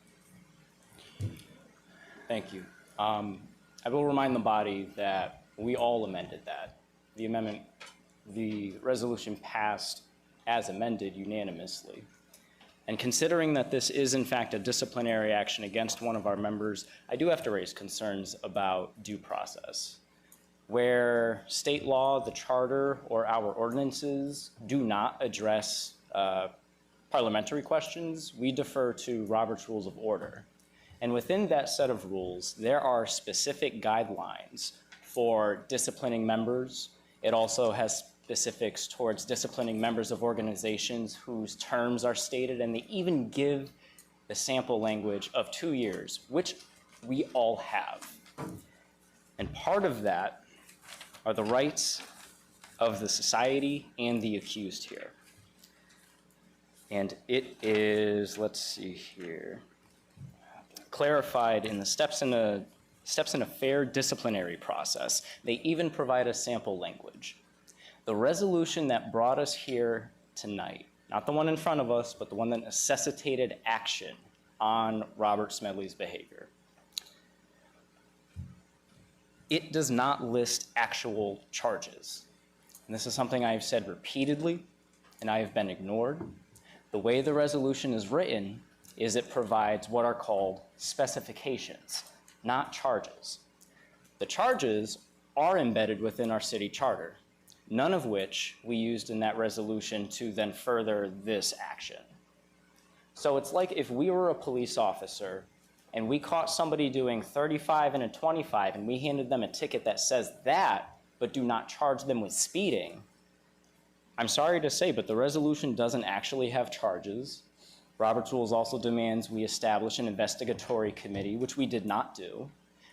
Thank you. I will remind the body that we all amended that. The resolution passed as amended unanimously. And considering that this is in fact a disciplinary action against one of our members, I do have to raise concerns about due process. Where state law, the charter, or our ordinances do not address parliamentary questions, we defer to Robert's Rules of Order. And within that set of rules, there are specific guidelines for disciplining members. It also has specifics towards disciplining members of organizations whose terms are stated, and they even give the sample language of 2 years, which we all have. And part of that are the rights of the society and the accused here. And it is, let's see here, clarified in the steps in a fair disciplinary process. They even provide a sample language. The resolution that brought us here tonight, not the one in front of us, but the one that necessitated action on Robert Smedley's behavior, it does not list actual charges. And this is something I've said repeatedly, and I have been ignored. The way the resolution is written is it provides what are called specifications, not charges. The charges are embedded within our city charter, none of which we used in that resolution to then further this action. So it's like if we were a police officer and we caught somebody doing 35 and a 25 and we handed them a ticket that says that, but do not charge them with speeding, I'm sorry to say, but the resolution doesn't actually have charges. Robert's Rules also demands we establish an investigatory committee, which we did not do.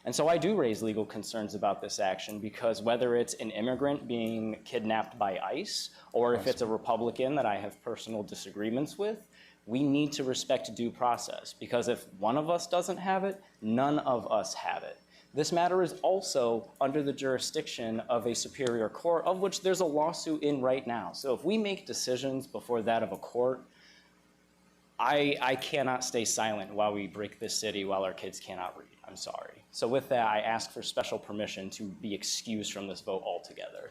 And so I do raise legal concerns about this action because whether it's an immigrant being kidnapped by ICE or if it's a Republican that I have personal disagreements with, we need to respect due process because if one of us doesn't have it, none of us have it. This matter is also under the jurisdiction of a superior court, of which there's a lawsuit in right now. So if we make decisions before that of a court, I cannot stay silent while we break this city, while our kids cannot read. I'm sorry. So with that, I ask for special permission to be excused from this vote altogether.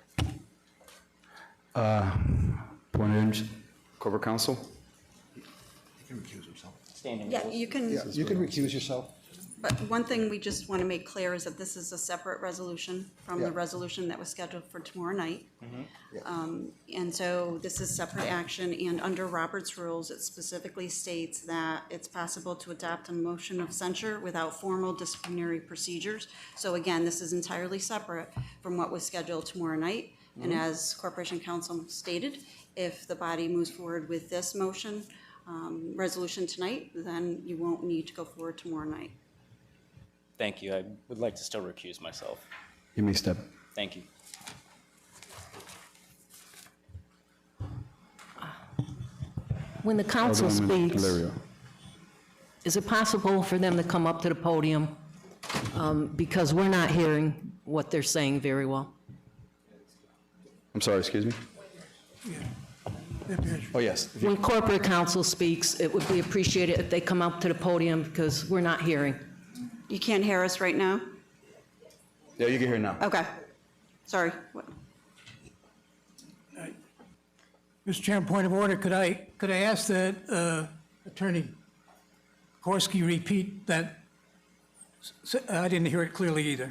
Point of Corporate Counsel? He can recuse himself. Standing Yeah, rules. you can, Yeah, you can recuse yourself. but one thing we just want to make clear is that this is a separate resolution from the Yeah. resolution that was scheduled for tomorrow night. Mm-hmm. And so this is separate action, and under Robert's Rules, it specifically states that it's possible to adopt a motion of censure without formal disciplinary procedures. So again, this is entirely separate from what was scheduled tomorrow night. And as Corporation Counsel stated, if the body moves forward with this motion, resolution tonight, then you won't need to go forward tomorrow night. Thank you. I would like to still recuse myself. You may step. Thank you. When the council Alderwoman speaks, Valerio. is it possible for them to come up to the podium? Because we're not hearing what they're saying very well. I'm sorry, excuse me? Oh, yes. When corporate counsel speaks, it would be appreciated if they come up to the podium because we're not hearing. You can't hear us right now? Yeah, you can hear now. Okay. Sorry. Mr. Chairman, point of order, could I ask that Attorney Korski repeat that? I didn't hear it clearly either.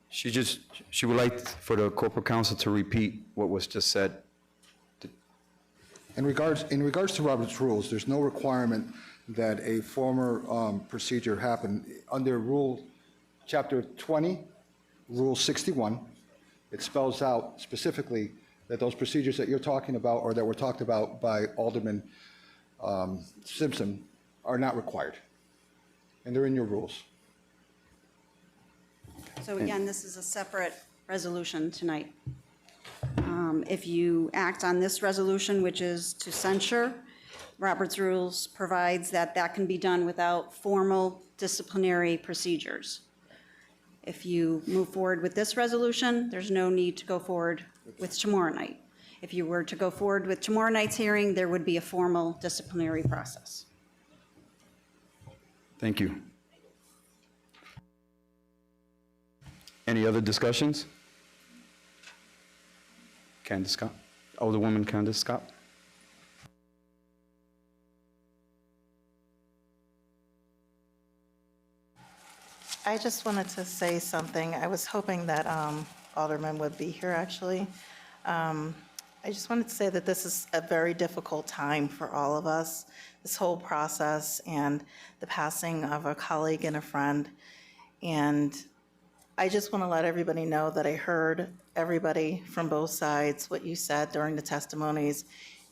She would like for the Corporate Counsel to repeat what was just said. In regards to Robert's Rules, there's no requirement that a former procedure happen. Under Rule Chapter 20, Rule 61, it spells out specifically that those procedures that you're talking about or that were talked about by Alderman Simpson are not required. And they're in your rules. So again, this is a separate resolution tonight. If you act on this resolution, which is to censure, Robert's Rules provides that that can be done without formal disciplinary procedures. If you move forward with this resolution, there's no need to go forward with tomorrow night. If you were to go forward with tomorrow night's hearing, there would be a formal disciplinary process. Thank you. Any other discussions? Candace Scott? Alderwoman Candace Scott? I just wanted to say something. I was hoping that Alderman would be here, actually. I just wanted to say that this is a very difficult time for all of us, this whole process and the passing of a colleague and a friend. And I just want to let everybody know that I heard everybody from both sides, what you said during the testimonies,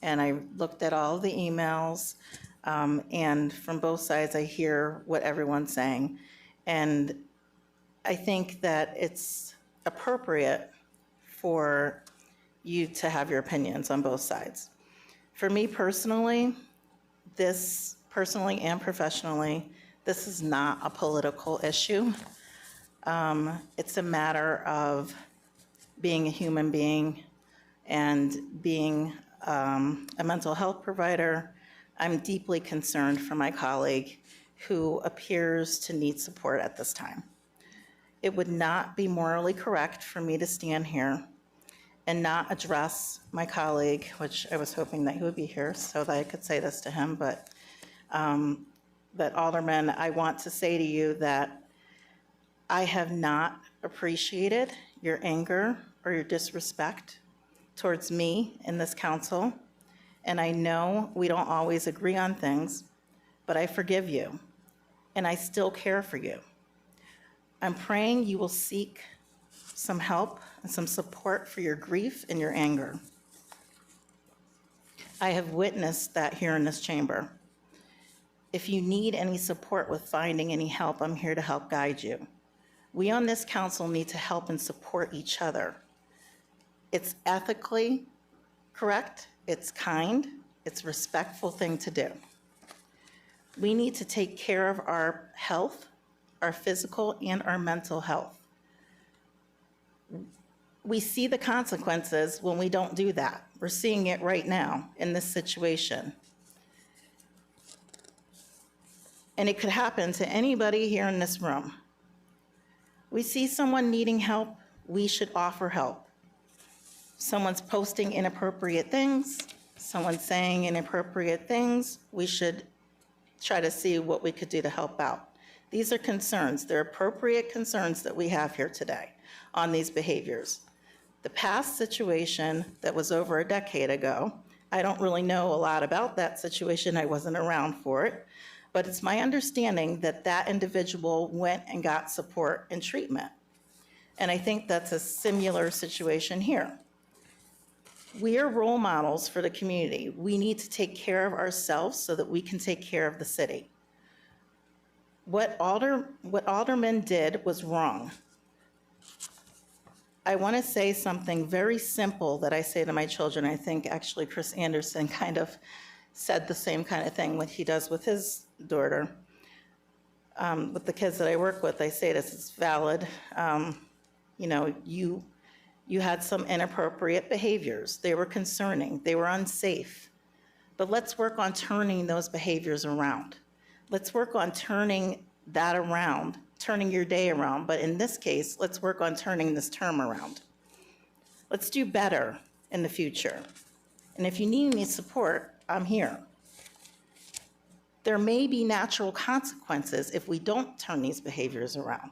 and I looked at all the emails, and from both sides, I hear what everyone's saying. And I think that it's appropriate for you to have your opinions on both sides. For me personally, personally and professionally, this is not a political issue. It's a matter of being a human being and being a mental health provider. I'm deeply concerned for my colleague who appears to need support at this time. It would not be morally correct for me to stand here and not address my colleague, which I was hoping that he would be here so that I could say this to him, but Alderman, I want to say to you that I have not appreciated your anger or your disrespect towards me in this council, and I know we don't always agree on things, but I forgive you, and I still care for you. I'm praying you will seek some help, and some support for your grief and your anger. I have witnessed that here in this chamber. If you need any support with finding any help, I'm here to help guide you. We on this council need to help and support each other. It's ethically correct, it's kind, it's a respectful thing to do. We need to take care of our health, our physical and our mental health. We see the consequences when we don't do that. We're seeing it right now in this situation. And it could happen to anybody here in this room. We see someone needing help, we should offer help. Someone's posting inappropriate things, someone's saying inappropriate things, we should try to see what we could do to help out. These are concerns, they're appropriate concerns that we have here today on these behaviors. The past situation that was over a decade ago, I don't really know a lot about that situation, I wasn't around for it, but it's my understanding that that individual went and got support and treatment. And I think that's a similar situation here. We are role models for the community. We need to take care of ourselves so that we can take care of the city. What Alderman did was wrong. I want to say something very simple that I say to my children. I think actually Chris Anderson kind of said the same kind of thing what he does with his daughter. With the kids that I work with, I say this is valid. You know, you had some inappropriate behaviors. They were concerning. They were unsafe. But let's work on turning those behaviors around. Let's work on turning that around, turning your day around. But in this case, let's work on turning this term around. Let's do better in the future. And if you need any support, I'm here. There may be natural consequences if we don't turn these behaviors around.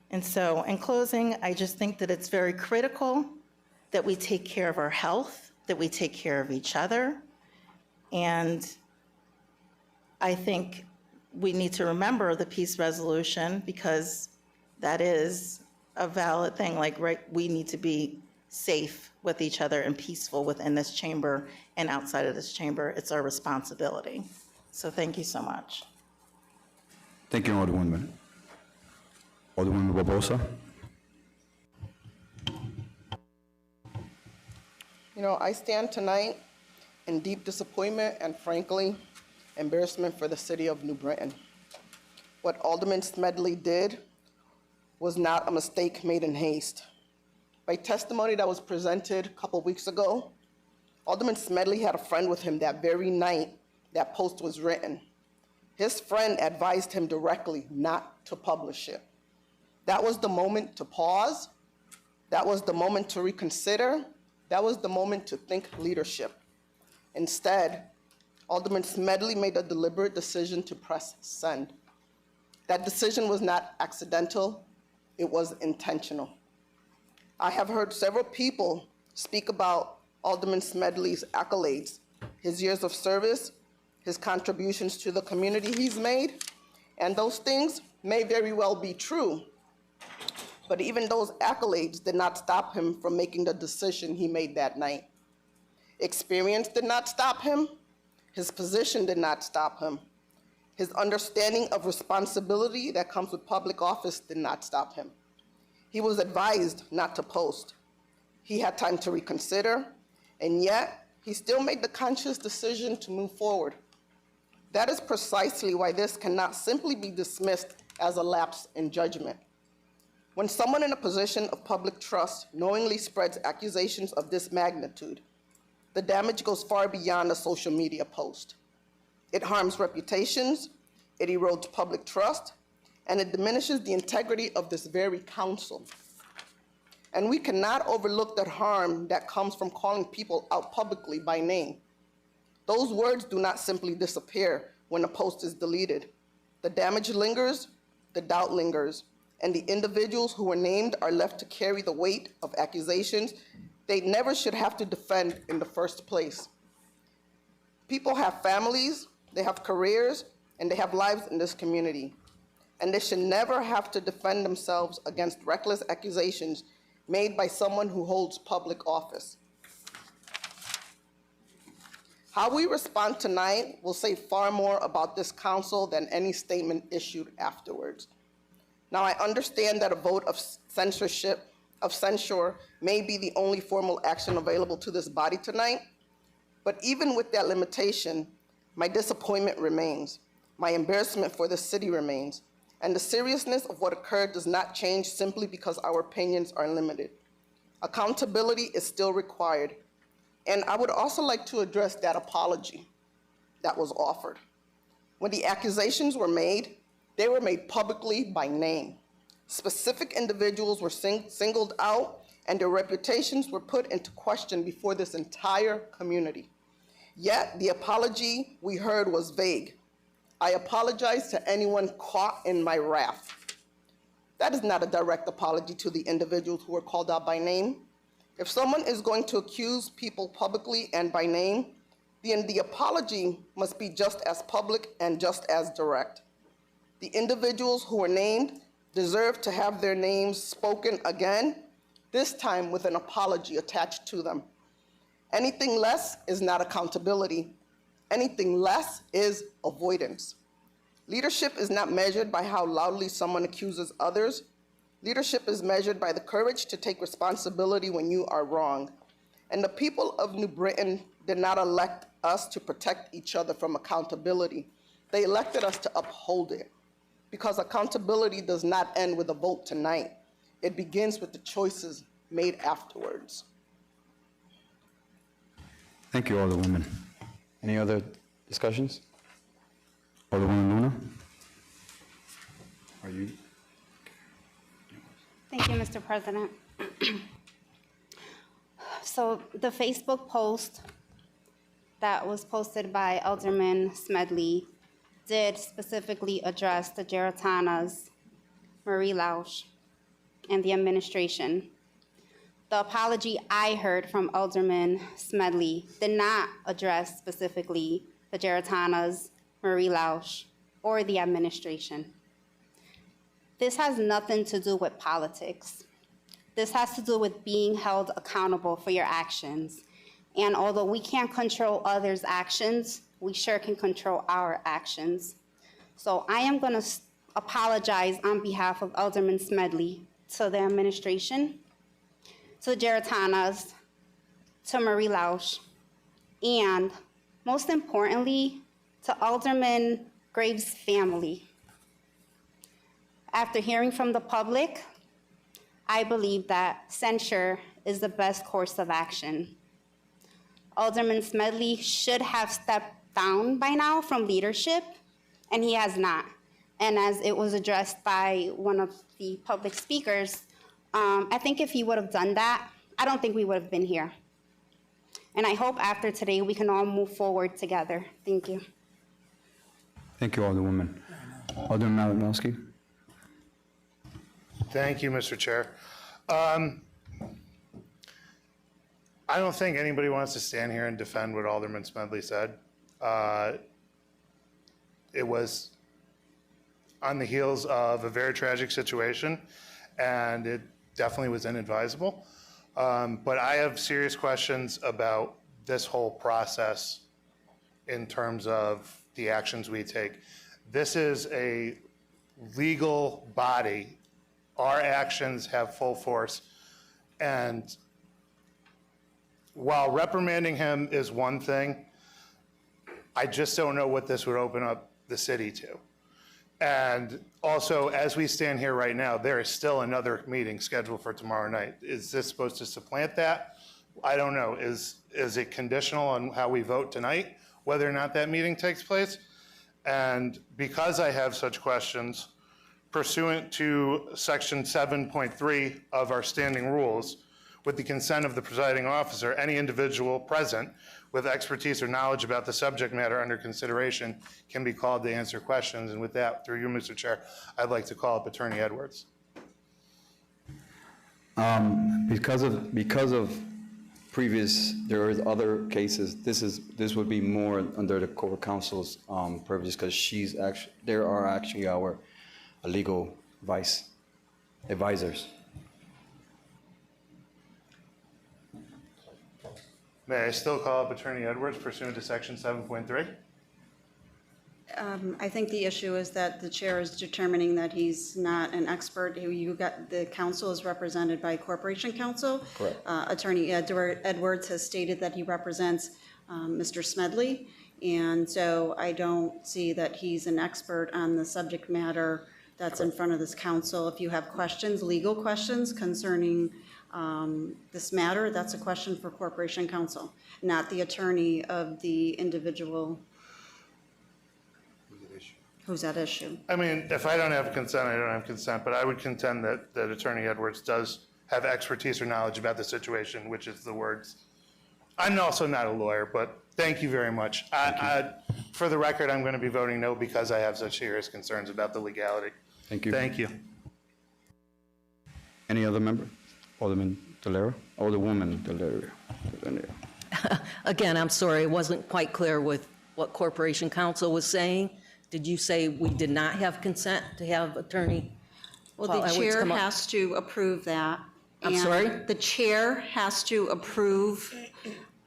And so in closing, I just think that it's very critical that we take care of our health, that we take care of each other. And I think we need to remember the peace resolution because that is a valid thing. Like, right, we need to be safe with each other and peaceful within this chamber and outside of this chamber. It's our responsibility. So thank you so much. Thank you, Alderwoman. Alderwoman Barbosa. You know, I stand tonight in deep disappointment and frankly, embarrassment for the city of New Britain. What Alderman Smedley did was not a mistake made in haste. By testimony that was presented a couple weeks ago, Alderman Smedley had a friend with him that very night that post was written. His friend advised him directly not to publish it. That was the moment to pause. That was the moment to reconsider. That was the moment to think leadership. Instead, Alderman Smedley made a deliberate decision to press send. That decision was not accidental, it was intentional. I have heard several people speak about Alderman Smedley's accolades, his years of service, his contributions to the community he's made, and those things may very well be true. But even those accolades did not stop him from making the decision he made that night. Experience did not stop him. His position did not stop him. His understanding of responsibility that comes with public office did not stop him. He was advised not to post. He had time to reconsider, and yet he still made the conscious decision to move forward. That is precisely why this cannot simply be dismissed as a lapse in judgment. When someone in a position of public trust knowingly spreads accusations of this magnitude, the damage goes far beyond a social media post. It harms reputations, it erodes public trust, and it diminishes the integrity of this very council. And we cannot overlook the harm that comes from calling people out publicly by name. Those words do not simply disappear when a post is deleted. The damage lingers, the doubt lingers, and the individuals who were named are left to carry the weight of accusations they never should have to defend in the first place. People have families, they have careers, and they have lives in this community. and they should never have to defend themselves against reckless accusations made by someone who holds public office. How we respond tonight will say far more about this council than any statement issued afterwards. Now, I understand that a vote of censure may be the only formal action available to this body tonight, but even with that limitation, my disappointment remains, my embarrassment for the city remains, and the seriousness of what occurred does not change simply because our opinions are limited. Accountability is still required, and I would also like to address that apology that was offered. When the accusations were made, they were made publicly by name. Specific individuals were singled out, and their reputations were put into question before this entire community. Yet, the apology we heard was vague. I apologize to anyone caught in my wrath. That is not a direct apology to the individuals who were called out by name. If someone is going to accuse people publicly and by name, then the apology must be just as public and just as direct. The individuals who were named deserve to have their names spoken again, this time with an apology attached to them. Anything less is not accountability. Anything less is avoidance. Leadership is not measured by how loudly someone accuses others. Leadership is measured by the courage to take responsibility when you are wrong. And the people of New Britain did not elect us to protect each other from accountability. They elected us to uphold it. Because accountability does not end with a vote tonight. It begins with the choices made afterwards. Thank you, Alderwoman. Any other discussions? Alderwoman Luna? Are you? Thank you, Mr. President. So the Facebook post that was posted by Alderman Smedley did specifically address the Geratanas, Marie Lausch, and the administration. The apology I heard from Alderman Smedley did not address specifically the Geratanas, Marie Lausch, or the administration. This has nothing to do with politics. This has to do with being held accountable for your actions. And although we can't control others' actions, we sure can control our actions. So I am going to apologize on behalf of Alderman Smedley to the administration, to the Geratanas, to Marie Lausch, and most importantly, to Alderman Graves' family. After hearing from the public, I believe that censure is the best course of action. Alderman Smedley should have stepped down by now from leadership, and he has not. And as it was addressed by one of the public speakers, I think if he would have done that, I don't think we would have been here. And I hope after today we can all move forward together. Thank you. Thank you, Alderwoman. Alderman Malinowski? Thank you, Mr. Chair. I don't think anybody wants to stand here and defend what Alderman Smedley said. It was on the heels of a very tragic situation, and it definitely was inadvisable. But I have serious questions about this whole process in terms of the actions we take. This is a legal body. Our actions have full force. And while reprimanding him is one thing, I just don't know what this would open up the city to. And also, as we stand here right now, there is still another meeting scheduled for tomorrow night. Is this supposed to supplant that? I don't know. Is it conditional on how we vote tonight, whether or not that meeting takes place? And because I have such questions, pursuant to Section 7.3 of our standing rules, with the consent of the presiding officer, any individual present with expertise or knowledge about the subject matter under consideration can be called to answer questions. And with that, through you, Mr. Chair, I'd like to call up Attorney Edwards. Because of previous, there are other cases, this would be more under the core counsel's privileges, because there are actually our legal advisors. May I still call up Attorney Edwards pursuant to Section 7.3? I think the issue is that the chair is determining that he's not an expert. The council is represented by Corporation Counsel. Correct. Attorney Edwards has stated that he represents Mr. Smedley, and so I don't see that he's an expert on the subject matter that's in front of this council. If you have questions, legal questions concerning this matter, that's a question for Corporation Counsel, not the attorney of the individual who's at issue. I mean, if I don't have consent, I don't have consent, but I would contend that Attorney Edwards does have expertise or knowledge about the situation, which is the words. I'm also not a lawyer, but thank you very much. For the record, I'm going to be voting no because I have such serious concerns about the legality. Thank you. Thank you. Any other member? Alderman Delera? Alderwoman Delera? Again, I'm sorry, it wasn't quite clear with what Corporation Counsel was saying. Did you say we did not have consent to have Attorney Well, Paul the Edwards chair come up? has to approve that. I'm and sorry? The chair has to approve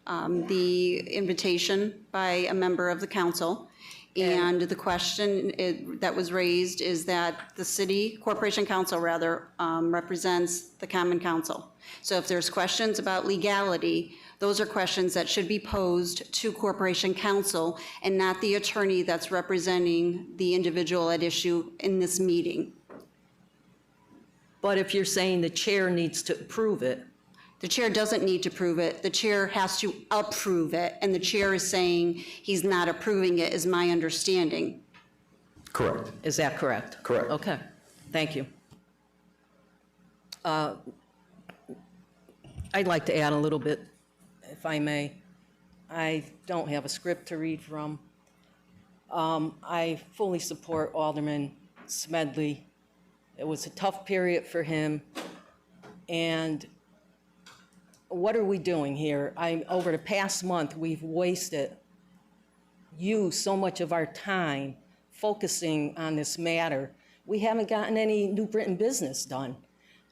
the invitation by a member of the council. And the question that was raised is that the city, Corporation Counsel rather, represents the Common Council. So if there's questions about legality, those are questions that should be posed to Corporation Counsel and not the attorney that's representing the individual at issue in this meeting. But if you're saying the chair needs to approve it. The chair doesn't need to prove it. The chair has to approve it, and the chair is saying he's not approving it, is my understanding. Correct. Is that correct? Correct. Okay, thank you. I'd like to add a little bit, if I may. I don't have a script to read from. I fully support Alderman Smedley. It was a tough period for him, and what are we doing here? Over the past month, we've used so much of our time focusing on this matter. We haven't gotten any New Britain business done.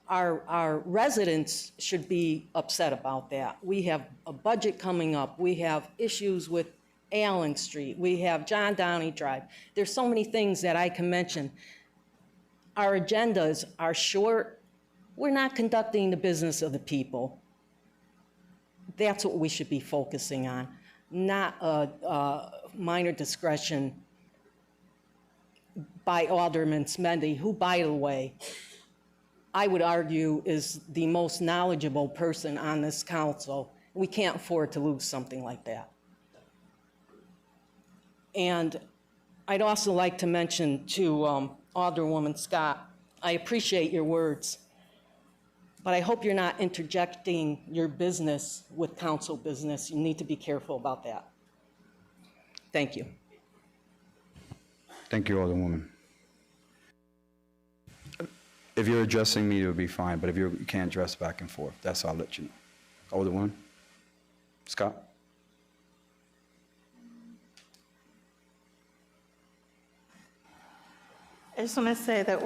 Our residents should be upset about that. We have a budget coming up. We have issues with Allen Street. We have John Downey Drive. There's so many things that I can mention. Our agendas are short. We're not conducting the business of the people. That's what we should be focusing on, not a minor discretion by Alderman Smedley, who, by the way, I would argue is the most knowledgeable person on this council. We can't afford to lose something like that. And I'd also like to mention to Alderwoman Scott, I appreciate your words, but I hope you're not interjecting your business with council business. You need to be careful about that. Thank you. Thank you, Alderwoman. If you're addressing me, it'll be fine, but if you can't address back and forth, that's all I'll let you know. Alderwoman Scott? I just want to say that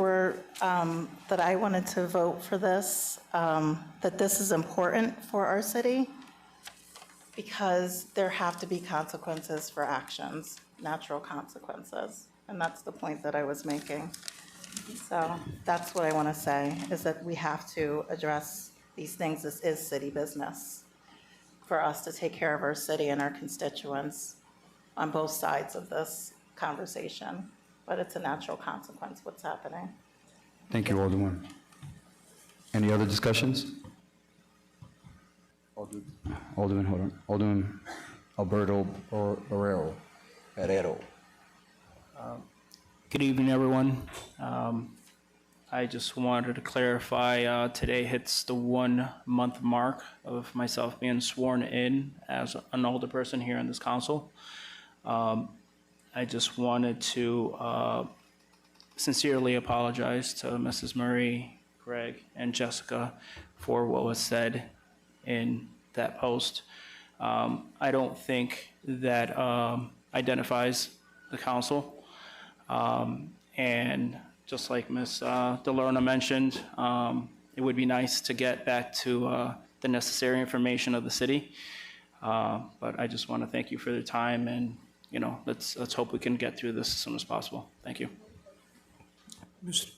that I wanted to vote for this, that this is important for our city because there have to be consequences for actions, natural consequences. And that's the point that I was making. So that's what I want to say, is that we have to address these things. This is city business for us to take care of our city and our constituents on both sides of this conversation. But it's a natural consequence, what's happening. Thank you, Alderwoman. Any other discussions? Alderman, hold on. Alderman Alberto Herrero. Good evening, everyone. I just wanted to clarify, today hits the 1 month mark of myself being sworn in as an alderperson here in this council. I just wanted to sincerely apologize to Mrs. Murray, Greg, and Jessica for what was said in that post. I don't think that identifies the council. And just like Ms. DeLorna mentioned, it would be nice to get back to the necessary information of the city. But I just want to thank you for the time, and, you know, let's hope we can get through this as soon as possible. Thank you. Mr.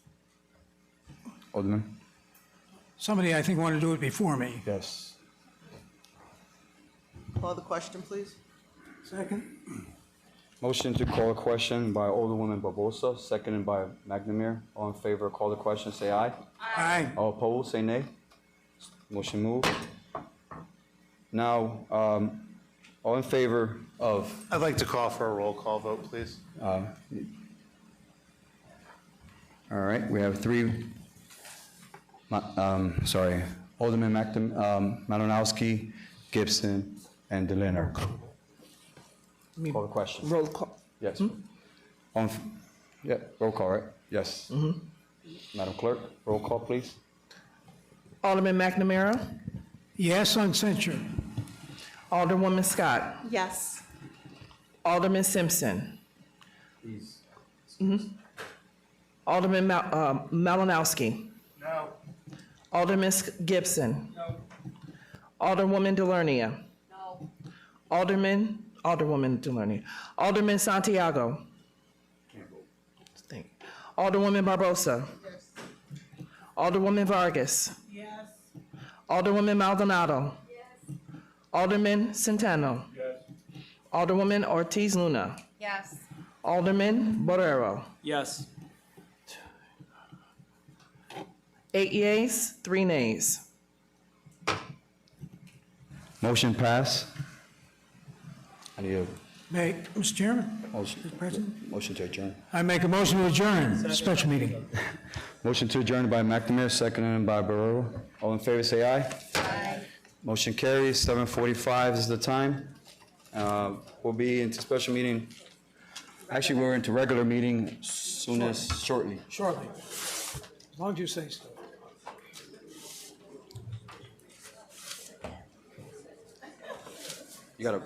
Alderman? Somebody, I think, wanted to do it before me. Yes. Call the question, please. Second. Motion to call a question by Alderwoman Barbosa, seconded by McNamara. All in favor, call the question, say aye. Aye. All opposed, say nay. Motion moved. Now, all in favor of, I'd like to call for a roll call vote, please. all right, we have three, Alderman Malinowski, Gibson, and DeLena. Call the question. Roll call. Yes. Yeah, roll call, right? Yes. Madam Clerk, roll call, please. Alderman McNamara, Yes on censure. Alderwoman Scott, Yes. Alderman Simpson. Alderman Malinowski. No. Alderman Gibson. No. Alderwoman Delernia. No. Alderwoman Delernia. Alderman Santiago. Alderwoman Barbosa. Yes. Alderwoman Vargas. Yes. Alderwoman Maldonado. Yes. Alderman Centeno. Yes. Alderwoman Ortiz Luna. Yes. Alderman Borrero. Yes. 8 yeas, 3 nays. Motion pass. I need a Mr. Chairman, motion. Mr. President, Motion to adjourn. I make a motion to adjourn the special meeting. Motion to adjourn by McNamara, seconded by Barrero. All in favor, say aye. Aye. Motion carries. 7:45 is the time. We'll be into special meeting. Actually, we're into regular meeting shortly. Shortly. As long as you say so. You gotta